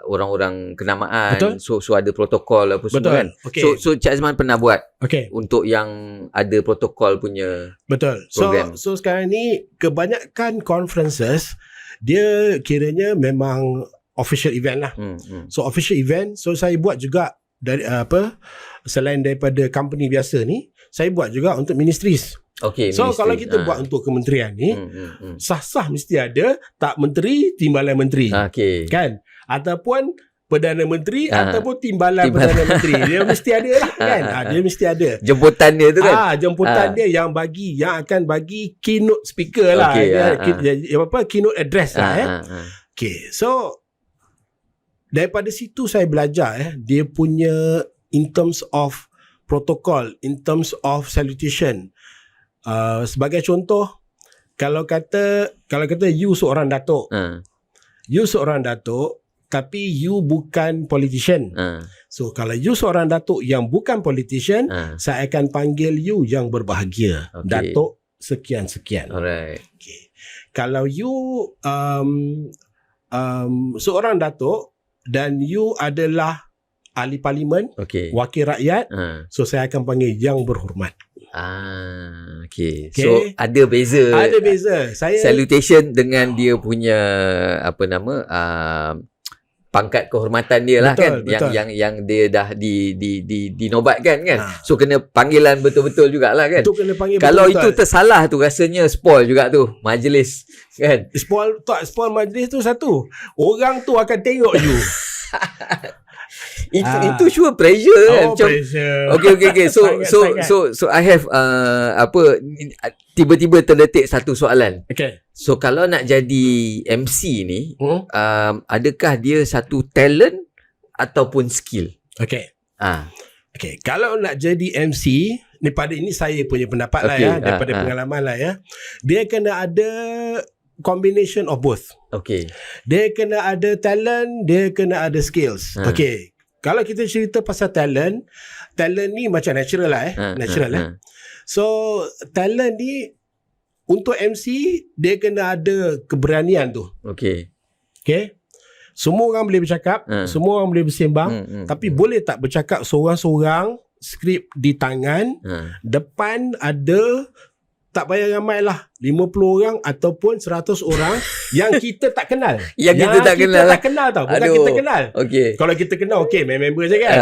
orang-orang kenamaan. Betul. So ada protokol apa semua kan. So Cik Azman pernah buat untuk yang ada protokol punya program. So sekarang ni kebanyakan conferences dia kiranya memang official event lah. So official event, so saya buat juga dari selain daripada company biasa ni, saya buat juga untuk ministries. So ministry. Kalau kita buat untuk kementerian ni, sah-sah mesti ada tak menteri, timbalan menteri. Kan? Ataupun Perdana Menteri ataupun timbalan Perdana Menteri. Dia mesti ada lah kan. Dia mesti ada. Jemputan dia tu kan. Jemputan dia yang akan bagi keynote speaker lah. Keynote address lah. So daripada situ saya belajar dia punya in terms of protocol, in terms of salutation. Sebagai contoh, kalau kata you seorang datuk, you seorang datuk tapi you bukan politician. So kalau you seorang datuk yang bukan politician, saya akan panggil you yang berbahagia. Okay. Datuk sekian-sekian. Alright. Okay. Kalau you seorang datuk dan you adalah ahli parlimen, Okay. wakil rakyat, so saya akan panggil yang berhormat. Okay. Okay. So ada beza. Ada beza. Saya Salutation dengan dia punya pangkat kehormatan dia lah, Betul, kan, betul. yang dia dah dinobatkan kan. So kena panggilan betul-betul jugalah kan. itu kena panggil Kalau betul-betul. itu tersalah tu rasanya spoil juga tu majlis kan. Spoil majlis tu satu. Orang tu akan tengok you. Itu sure pressure kan. Macam pressure. Okay. Sangat. So I have tiba-tiba terdetik satu soalan. Okay. So kalau nak jadi MC ni, adakah dia satu talent ataupun skill? Okay. Ah, Okay. Kalau nak jadi MC, ini saya punya pendapat lah Okay. ya, daripada pengalaman lah ya. Dia kena ada combination of both. okay. Dia kena ada talent, dia kena ada skills. Okay. Kalau kita cerita pasal talent ni macam natural lah natural So talent ni untuk MC dia kena ada keberanian tu. Okay. Okay. Semua orang boleh bercakap, semua orang boleh bersembang, tapi boleh tak bercakap seorang-seorang, skrip di tangan, depan ada, tak payah ramai lah, 50 orang ataupun 100 orang yang kita tak kenal. Yang kita tak kenal lah. tak kenal tau. Bukan Aduh. kita kenal. Okay. Kalau kita kenal, okay, member je kan.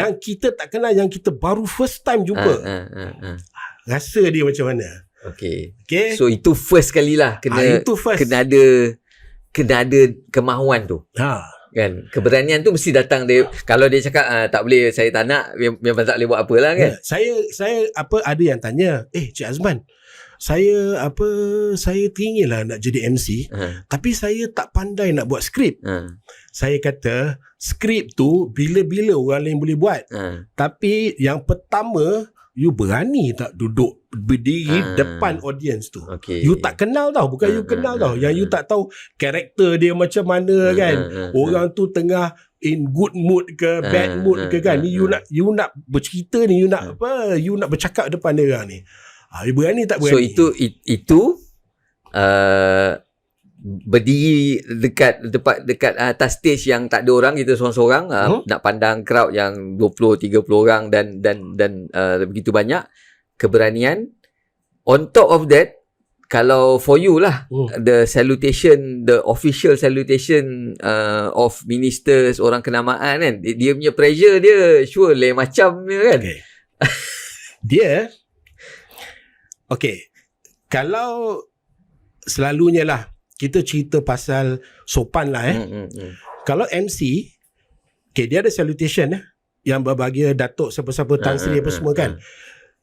Yang kita tak kenal, yang kita baru first time jumpa. Rasa dia macam mana? Okay. Okay. So itu first kali lah Itu first. kena ada kemahuan tu. Kan, keberanian tu mesti datang dia. Kalau dia cakap tak boleh, saya tak nak, memang tak boleh buat apa lah kan. Saya ada yang tanya, Cik Azman, saya teringin lah nak jadi MC, tapi saya tak pandai nak buat skrip. Saya kata skrip tu bila-bila orang lain boleh buat. Tapi yang pertama, you berani tak duduk berdiri depan audience tu. Okay. You tak kenal tau, bukan you kenal tau. Yang you tak tahu karakter dia macam mana kan. Orang tu tengah in good mood ke bad mood ke kan. Ni you nak bercerita ni, you nak bercakap depan dia orang ni. You berani tak berani? So itu berdiri dekat atas stage yang tak ada orang, kita seorang-seorang nak pandang crowd yang 20-30 orang dan begitu banyak, keberanian. On top of that, kalau for you lah, the official salutation of ministers, orang kenamaan kan, dia punya pressure dia sure lain macam dia kan. Okay. Dia kalau selalunya lah kita cerita pasal sopan lah Kalau MC, dia ada salutation yang berbahagia datuk siapa-siapa Tan Sri apa semua kan.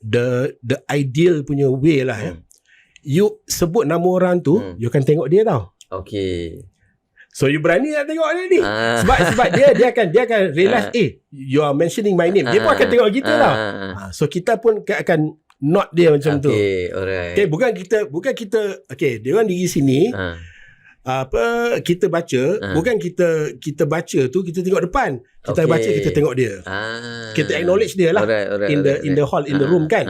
The ideal punya way lah you sebut nama orang tu, you akan tengok dia tau. Okay. So you berani nak tengok dia ni. Sebab dia akan realize you are mentioning my name. Dia pun akan tengok kita tau. So kita pun akan not dia macam tu. Okay, alright. Okay, bukan kita dia orang diri sini kita baca, bukan kita baca tu kita tengok depan. Kita baca, kita tengok dia. Kita acknowledge dia lah. Alright, in the hall, in the room kan.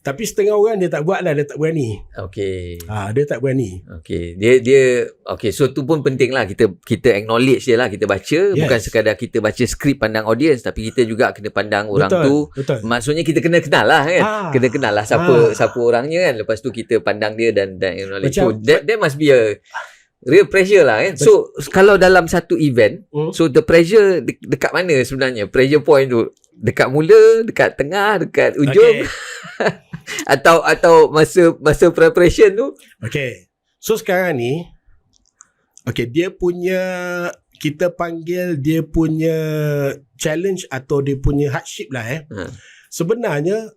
Tapi setengah orang dia tak buat lah, dia tak berani. Okay. Dia tak berani. Okay. Dia okay, so tu pun penting lah, kita acknowledge dia lah, kita baca. Bukan sekadar kita baca skrip pandang audience, tapi kita juga kena pandang orang tu. Betul. Maksudnya kita kena kenal lah kan. Kena kenal lah siapa orangnya kan. Lepas tu kita pandang dia dan acknowledge. So that must be a real pressure lah kan. So kalau dalam satu event, so the pressure dekat mana sebenarnya? Pressure point tu dekat mula, dekat tengah, dekat ujung. atau masa preparation tu. Okay. So sekarang ni dia punya, kita panggil dia punya challenge atau dia punya hardship lah sebenarnya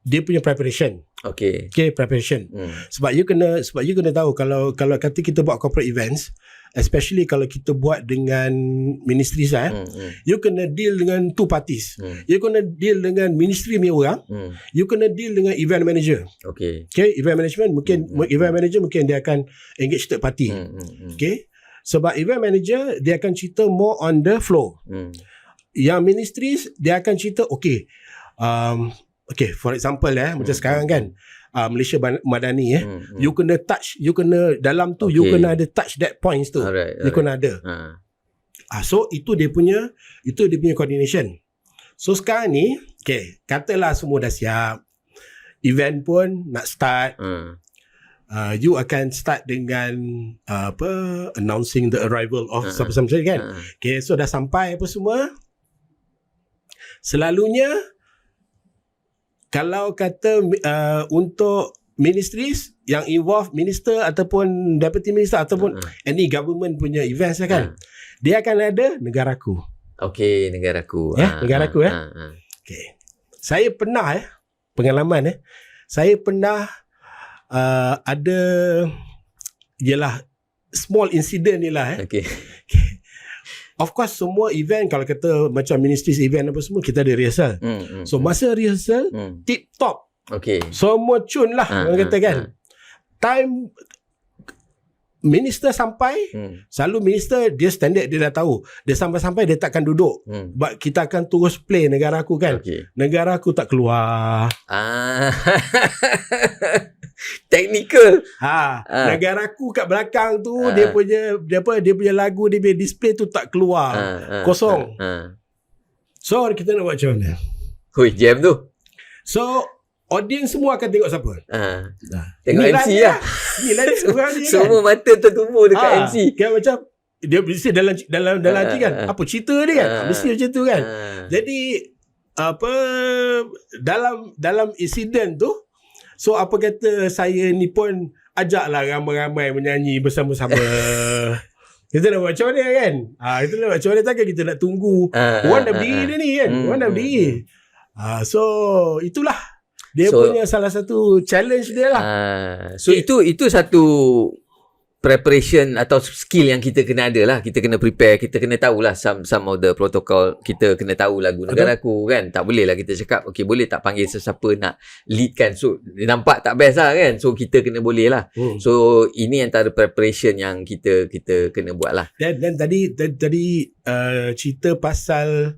dia punya preparation. Okay, preparation. Sebab you kena tahu, kalau kata kita buat corporate events, especially kalau kita buat dengan ministry you kena deal dengan two parties. You kena deal dengan ministry punya orang, you kena deal dengan event manager. Okay, event management mungkin event manager mungkin dia akan engage third party. Okay, Sebab event manager dia akan cerita more on the flow. Yang ministries dia akan cerita okay, for example macam sekarang kan, Malaysia Madani you kena touch, you kena dalam tu, you kena ada touch that points tu. You kena ada. So itu dia punya coordination. So sekarang ni katalah semua dah siap, event pun nak start. You akan start dengan announcing the arrival of siapa-siapa kan. So dah sampai apa semua. Selalunya kalau kata untuk ministries yang involve minister ataupun deputy minister ataupun any government punya events kan, dia akan ada negaraku. Okay, negaraku. Negaraku. Okay. Saya pernah pengalaman saya pernah ada ialah small incident ni lah. Okay. Of course semua event kalau kata macam ministries event apa semua kita ada rehearsal. So masa rehearsal tip top. Okay. Semua cun lah orang kata kan. Time minister sampai, selalu minister dia standard dia dah tahu. Dia sampai-sampai dia takkan duduk. But kita akan terus play negaraku kan. Negaraku tak keluar. Technical. Negaraku kat belakang tu dia punya lagu, dia punya display tu tak keluar. Kosong. So kita nak buat macam mana? Jam tu. So audience semua akan tengok siapa? Tengok MC lah. Semua mata tertumbuk dekat MC. Kan macam dia mesti dalam hati kan. Apa cerita dia kan? Mesti macam tu kan. Jadi dalam insiden tu, so apa kata saya ni pun ajaklah ramai-ramai menyanyi bersama-sama. Kita nak buat macam mana kan? Kita nak buat macam mana, takkan kita nak tunggu orang dah berdiri dia ni kan. Orang dah berdiri. So itulah dia punya salah satu challenge dia lah. So itu satu preparation atau skill yang kita kena ada lah. Kita kena prepare, kita kena tahulah some of the protocol. Kita kena tahu lagu negaraku kan. Tak boleh lah kita cakap okay boleh tak panggil sesiapa nak lead kan. So nampak tak best lah kan. So kita kena boleh lah. So ini antara preparation yang kita kena buat lah. Dan tadi cerita pasal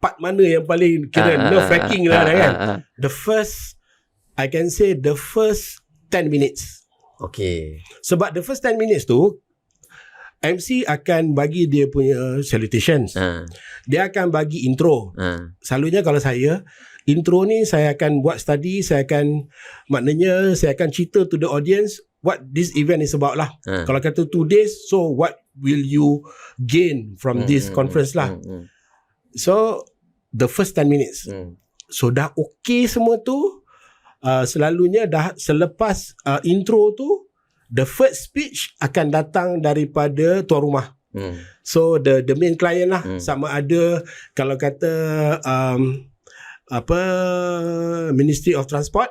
part mana yang paling kira nerve-wracking lah kan. The first 10 minutes. Okay. Sebab the first 10 minutes tu MC akan bagi dia punya salutations. Dia akan bagi intro. Selalunya kalau saya intro ni saya akan buat study, saya akan cerita to the audience what this event is about lah. Kalau kata 2 days, so what will you gain from this conference lah. So the first 10 minutes. So dah okay semua tu. Selalunya dah selepas intro tu, the first speech akan datang daripada tuan rumah. So the main client lah. Sama ada kalau kata Ministry of Transport,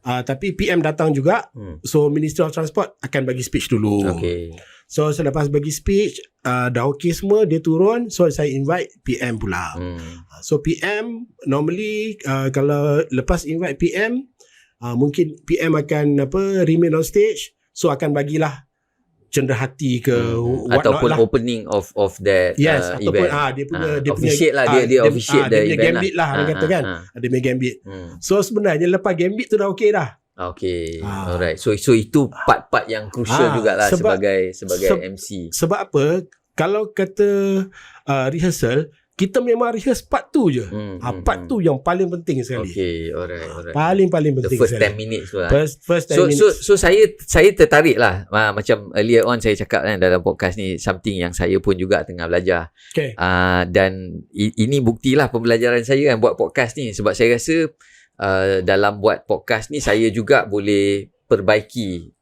tapi PM datang juga. So Ministry of Transport akan bagi speech dulu. So selepas bagi speech dah okay semua, dia turun. So saya invite PM pula. So PM normally kalau lepas invite PM, mungkin PM akan remain on stage. So akan bagilah cenderhati ke ataupun lah. Opening of that ataupun event. dia punya officiate lah, dia officiate dia punya event gambit lah orang kata kan. Ada punya gambit. So sebenarnya lepas gambit tu dah okay dah. Okay. Alright. So itu part-part yang crucial jugalah sebagai MC. Sebab apa? Kalau kata rehearsal, kita memang rehearse part tu je. Part tu yang paling penting sekali. Okay, alright. Paling penting the first sekali. 10 minutes tu lah. First 10 minutes. So saya tertarik lah. Macam earlier on saya cakap kan dalam podcast ni, something yang saya pun juga tengah belajar. Okay. Dan ini buktilah pembelajaran saya kan buat podcast ni. Sebab saya rasa dalam buat podcast ni saya juga boleh perbaiki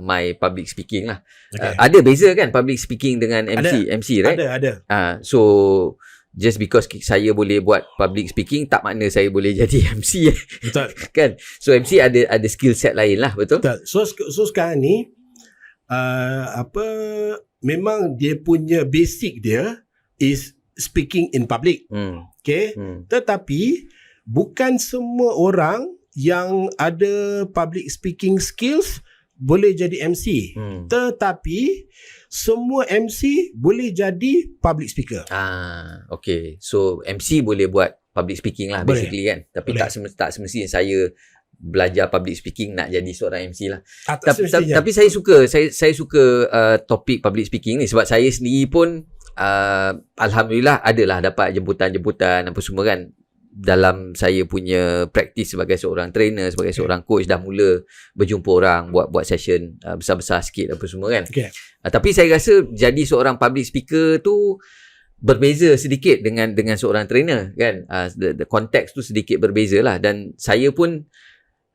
my public speaking lah. Ada beza kan public speaking dengan MC right? Ada. So just because saya boleh buat public speaking tak makna saya boleh jadi MC. Betul. Kan? So MC ada skill set lain lah, betul? Betul. So sekarang ni memang dia punya basic dia is speaking in public. Okay? Tetapi bukan semua orang yang ada public speaking skills boleh jadi MC. Tetapi semua MC boleh jadi public speaker. Okay. So MC boleh buat public speaking lah Boleh. basically kan. Tapi Boleh. tak semestinya saya belajar public speaking nak jadi seorang MC lah. Tak semestinya. Tapi saya suka topik public speaking ni sebab saya sendiri pun alhamdulillah adalah dapat jemputan-jemputan apa semua kan. Dalam saya punya praktis sebagai seorang trainer, sebagai seorang coach, dah mula berjumpa orang, buat session besar-besar sikit apa semua kan. Tapi saya rasa jadi seorang public speaker tu berbeza sedikit dengan seorang trainer kan. The konteks tu sedikit berbeza lah. Dan saya pun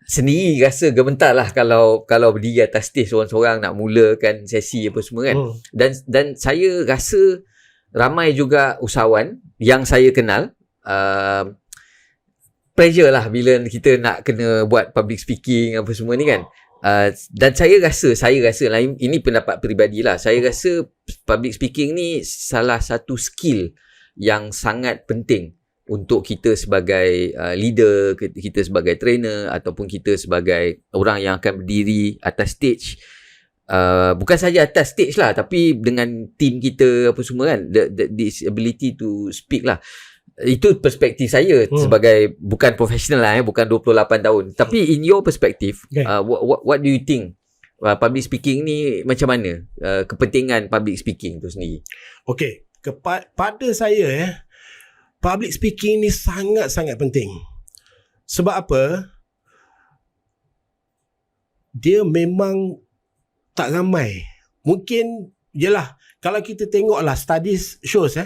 sendiri rasa gemetar lah kalau berdiri atas stage seorang-seorang nak mulakan sesi apa semua kan. Dan saya rasa ramai juga usahawan yang saya kenal pressure lah bila kita nak kena buat public speaking apa semua ni kan. Dan saya rasa lah, ini pendapat peribadi lah, saya rasa public speaking ni salah satu skill yang sangat penting untuk kita sebagai leader, kita sebagai trainer ataupun kita sebagai orang yang akan berdiri atas stage. Bukan saja atas stage lah, tapi dengan team kita apa semua kan, this ability to speak lah. Itu perspektif saya sebagai bukan profesional lah, bukan 28 tahun. Tapi in your perspective, what do you think public speaking ni macam mana? Kepentingan public speaking tu sendiri. Okay, pada saya public speaking ni sangat-sangat penting. Sebab apa? Dia memang tak ramai. Mungkin yelah, kalau kita tengoklah studies shows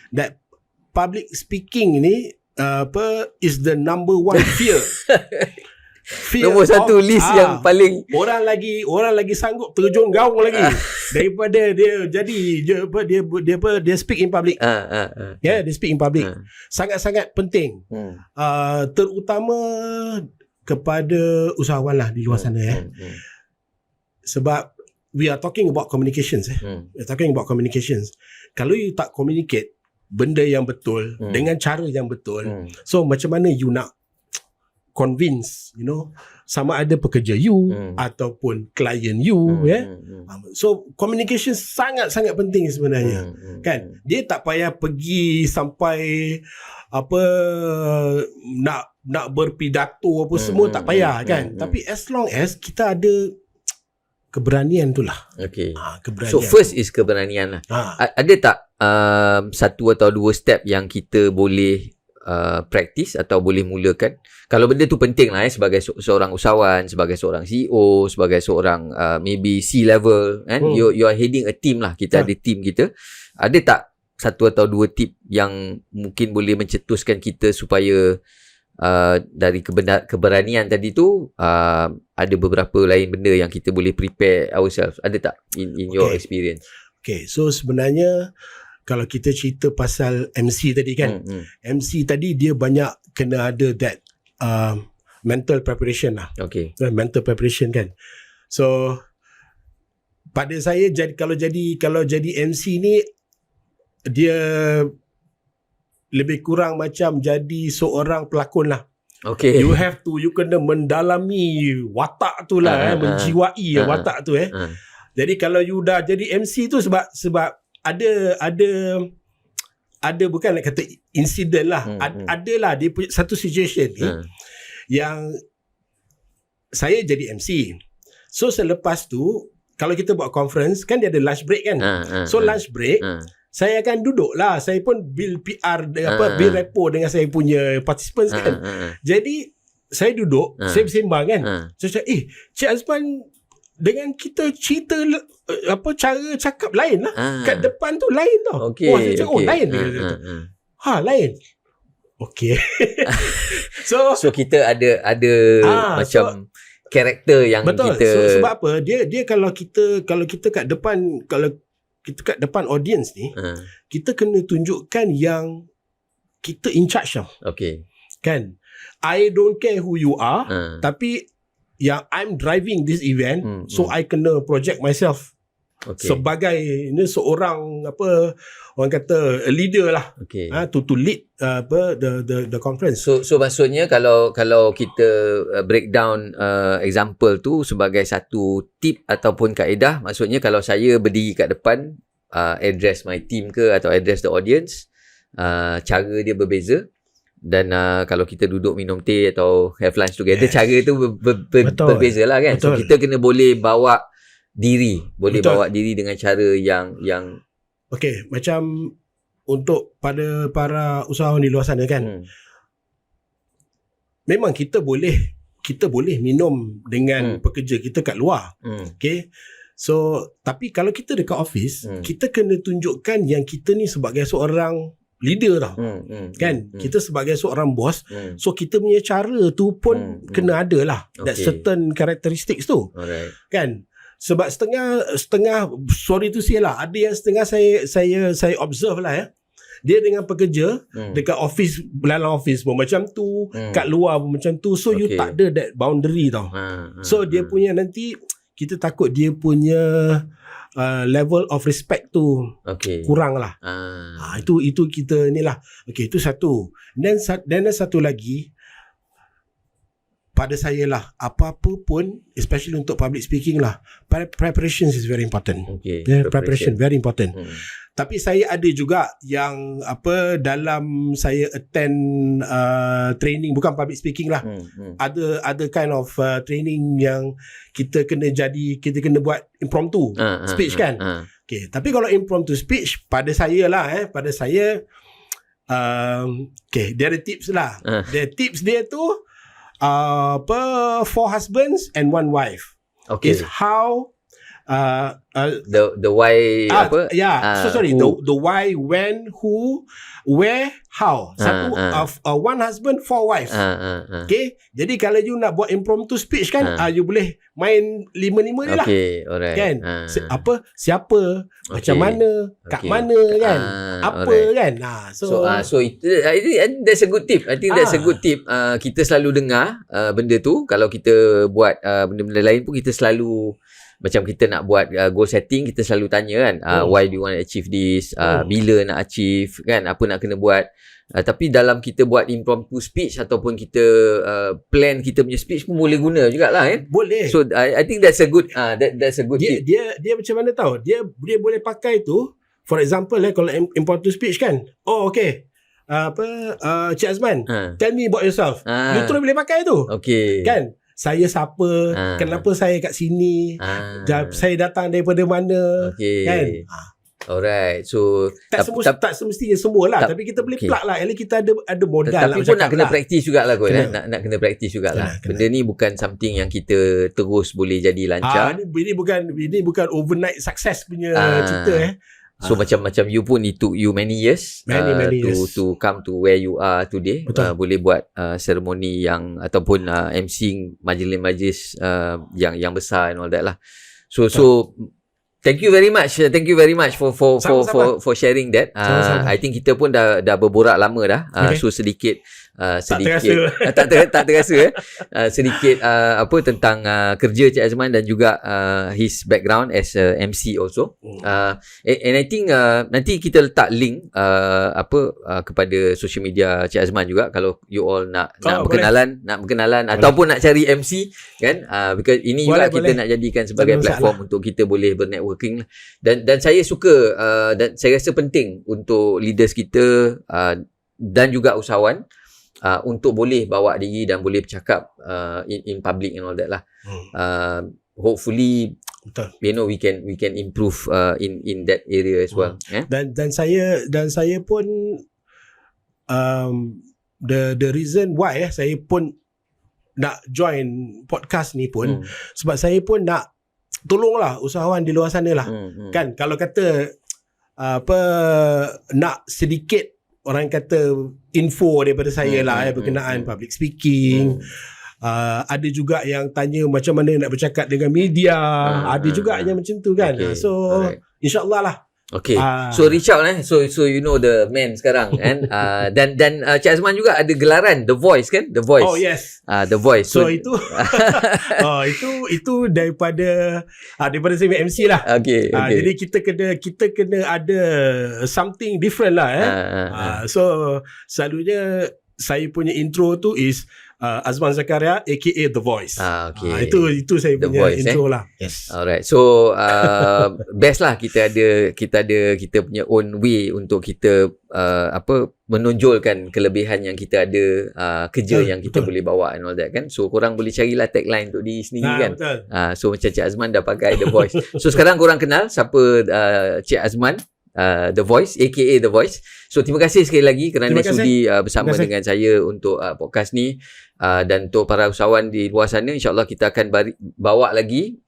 that public speaking ni is the number one fear. Nombor satu list yang paling orang lagi sanggup terjun gaung lagi daripada dia jadi dia speak in public. Dia speak in public. Sangat-sangat penting. Terutama kepada usahawan lah di luar sana sebab we are talking about communications we're talking about communications. Kalau you tak communicate benda yang betul dengan cara yang betul, so macam mana you nak convince, sama ada pekerja you ataupun klien you, so communication sangat-sangat penting sebenarnya. Kan, dia tak payah pergi sampai apa nak berpidato apa semua, tak payah kan. Tapi as long as kita ada keberanian tu lah. Keberanian. So first is keberanian lah. Ada tak satu atau dua step yang kita boleh practice atau boleh mulakan? Kalau benda tu penting lah sebagai seorang usahawan, sebagai seorang CEO, sebagai seorang maybe C-level kan, you are heading a team lah, kita ada team kita. Ada tak satu atau dua tip yang mungkin boleh mencetuskan kita supaya dari keberanian tadi tu ada beberapa lain benda yang kita boleh prepare ourselves? Ada tak in your experience? Okay, so sebenarnya kalau kita cerita pasal MC tadi kan, MC tadi dia banyak kena ada that mental preparation lah. Mental preparation kan. So pada saya kalau jadi MC ni, dia lebih kurang macam jadi seorang pelakon lah. You kena mendalami watak tu lah, menjiwai watak tu Jadi kalau you dah jadi MC tu sebab ada bukan nak kata insiden lah, adalah dia punya satu situation ni yang saya jadi MC. So selepas tu kalau kita buat conference kan, dia ada lunch break kan. So lunch break saya akan duduk lah, saya pun build PR build rapport dengan saya punya participants kan. Jadi saya duduk, saya bersembang kan. Saya cakap, Cik Azman, dengan kita cerita cara cakap lain lah. Kat depan tu lain tau. Saya cakap, lain. Lain. So kita ada macam karakter yang betul. Kita sebab apa? Dia kalau kita kat depan, kalau kita kat depan audience ni, kita kena tunjukkan yang kita in charge tau. Kan? I don't care who you are, tapi yang I'm driving this event, so I kena project myself. sebagai ini seorang apa orang kata a leader lah. To lead the conference. So maksudnya kalau kita breakdown example tu sebagai satu tip ataupun kaedah, maksudnya kalau saya berdiri kat depan address my team ke atau address the audience, cara dia berbeza. Dan kalau kita duduk minum teh atau have lunch together, cara tu berbeza lah kan. So kita kena boleh bawa diri dengan cara yang okey, macam untuk pada para usahawan di luar sana kan, memang kita boleh minum dengan pekerja kita kat luar. Okey, so tapi kalau kita dekat office, kita kena tunjukkan yang kita ni sebagai seorang leader tau. Kan? Kita sebagai seorang bos, so kita punya cara tu pun kena ada lah. That certain characteristics tu. Kan? Sebab setengah sorry to say lah, ada yang setengah saya observe lah ya. Dia dengan pekerja dekat office, dalam office pun macam tu, kat luar pun macam tu. So you tak ada that boundary tau. So dia punya nanti kita takut dia punya level of respect tu kurang lah. Itu kita ni lah. Okay, itu satu. Dan satu lagi, pada saya lah, apa-apa pun, especially untuk public speaking lah, preparation is very important. Preparation very important. Tapi saya ada juga yang dalam saya attend training, bukan public speaking lah, ada kind of training yang kita kena buat impromptu speech kan. Okay, tapi kalau impromptu speech pada saya dia ada tips lah. Tips dia tu four husbands and one wife. Is how the why the why, when, who, where, how. Satu one husband, four wives. Okay, jadi kalau you nak buat impromptu speech kan, you boleh main 5-5 ni lah. Alright. Kan, siapa, macam mana, kat mana kan, kan. So that's a good tip. I think that's a good tip. Kita selalu dengar benda tu. Kalau kita buat benda-benda lain pun, kita selalu macam kita nak buat goal setting, kita selalu tanya kan, why do you want to achieve this, bila nak achieve kan, apa nak kena buat. Tapi dalam kita buat impromptu speech ataupun kita plan kita punya speech pun boleh guna jugalah kan. Boleh. So I think that's a good that's a good tip. Dia macam mana tahu, dia boleh pakai tu. For example kalau impromptu speech kan, Cik Azman, tell me about yourself. You terus boleh pakai tu. Kan, saya siapa, kenapa saya kat sini, saya datang daripada mana, kan. Alright. So tak semestinya semualah, tapi kita boleh plug lah. At least kita ada modal. Tapi pun nak kena praktis jugalah kot. Nak kena praktis jugalah. Benda ni bukan something yang kita terus boleh jadi lancar. Ini bukan overnight success punya cerita So macam you pun, it took you many years, years to come to where you are today. Boleh buat seremoni yang ataupun emceeing majlis-majlis yang besar and all that lah. So thank you very much for sharing that. I think kita pun dah berborak lama dah. So sedikit tak terasa sedikit tentang kerja Cik Azman dan juga his background as a MC also. And I think nanti kita letak link kepada social media Cik Azman juga, kalau you all nak berkenalan ataupun nak cari MC kan, because ini juga kita nak jadikan sebagai platform untuk kita boleh bernetworking. Dan saya suka dan saya rasa penting untuk leaders kita dan juga usahawan untuk boleh bawa diri dan boleh bercakap in public and all that lah. Hopefully we can improve in that area as well. Dan saya pun the reason why saya pun nak join podcast ni pun sebab saya pun nak tolonglah usahawan di luar sana lah. Kan, kalau kata nak sedikit orang kata info daripada saya lah berkenaan public speaking. Ada juga yang tanya macam mana nak bercakap dengan media. Ada juga yang macam tu kan. So insyaAllah lah Okay. Ah. So reach out So you know the man sekarang kan. Dan Cik Azman juga ada gelaran The Voice kan? The Voice. Oh yes. The Voice. So itu itu daripada saya MC lah. Okay. Jadi kita kena ada something different lah So selalunya saya punya intro tu is Azman Zakaria aka The Voice. Okay. Itu saya The punya Voice, intro lah. Yes. Alright. So best lah kita punya own way untuk kita menonjolkan kelebihan yang kita ada, kerja yang kita boleh bawa and all that kan. So korang boleh carilah tagline untuk diri sendiri kan. So macam Cik Azman dah pakai The Voice. So sekarang korang kenal siapa Cik Azman, The Voice aka The Voice. So terima kasih sekali lagi kerana sudi bersama dengan saya untuk podcast ni. Dan untuk para usahawan di luar sana, insyaAllah kita akan bawa lagi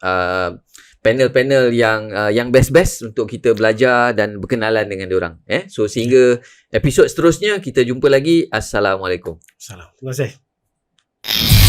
panel-panel yang best-best untuk kita belajar dan berkenalan dengan diorang. So sehingga episod seterusnya kita jumpa lagi. Assalamualaikum. Terima kasih.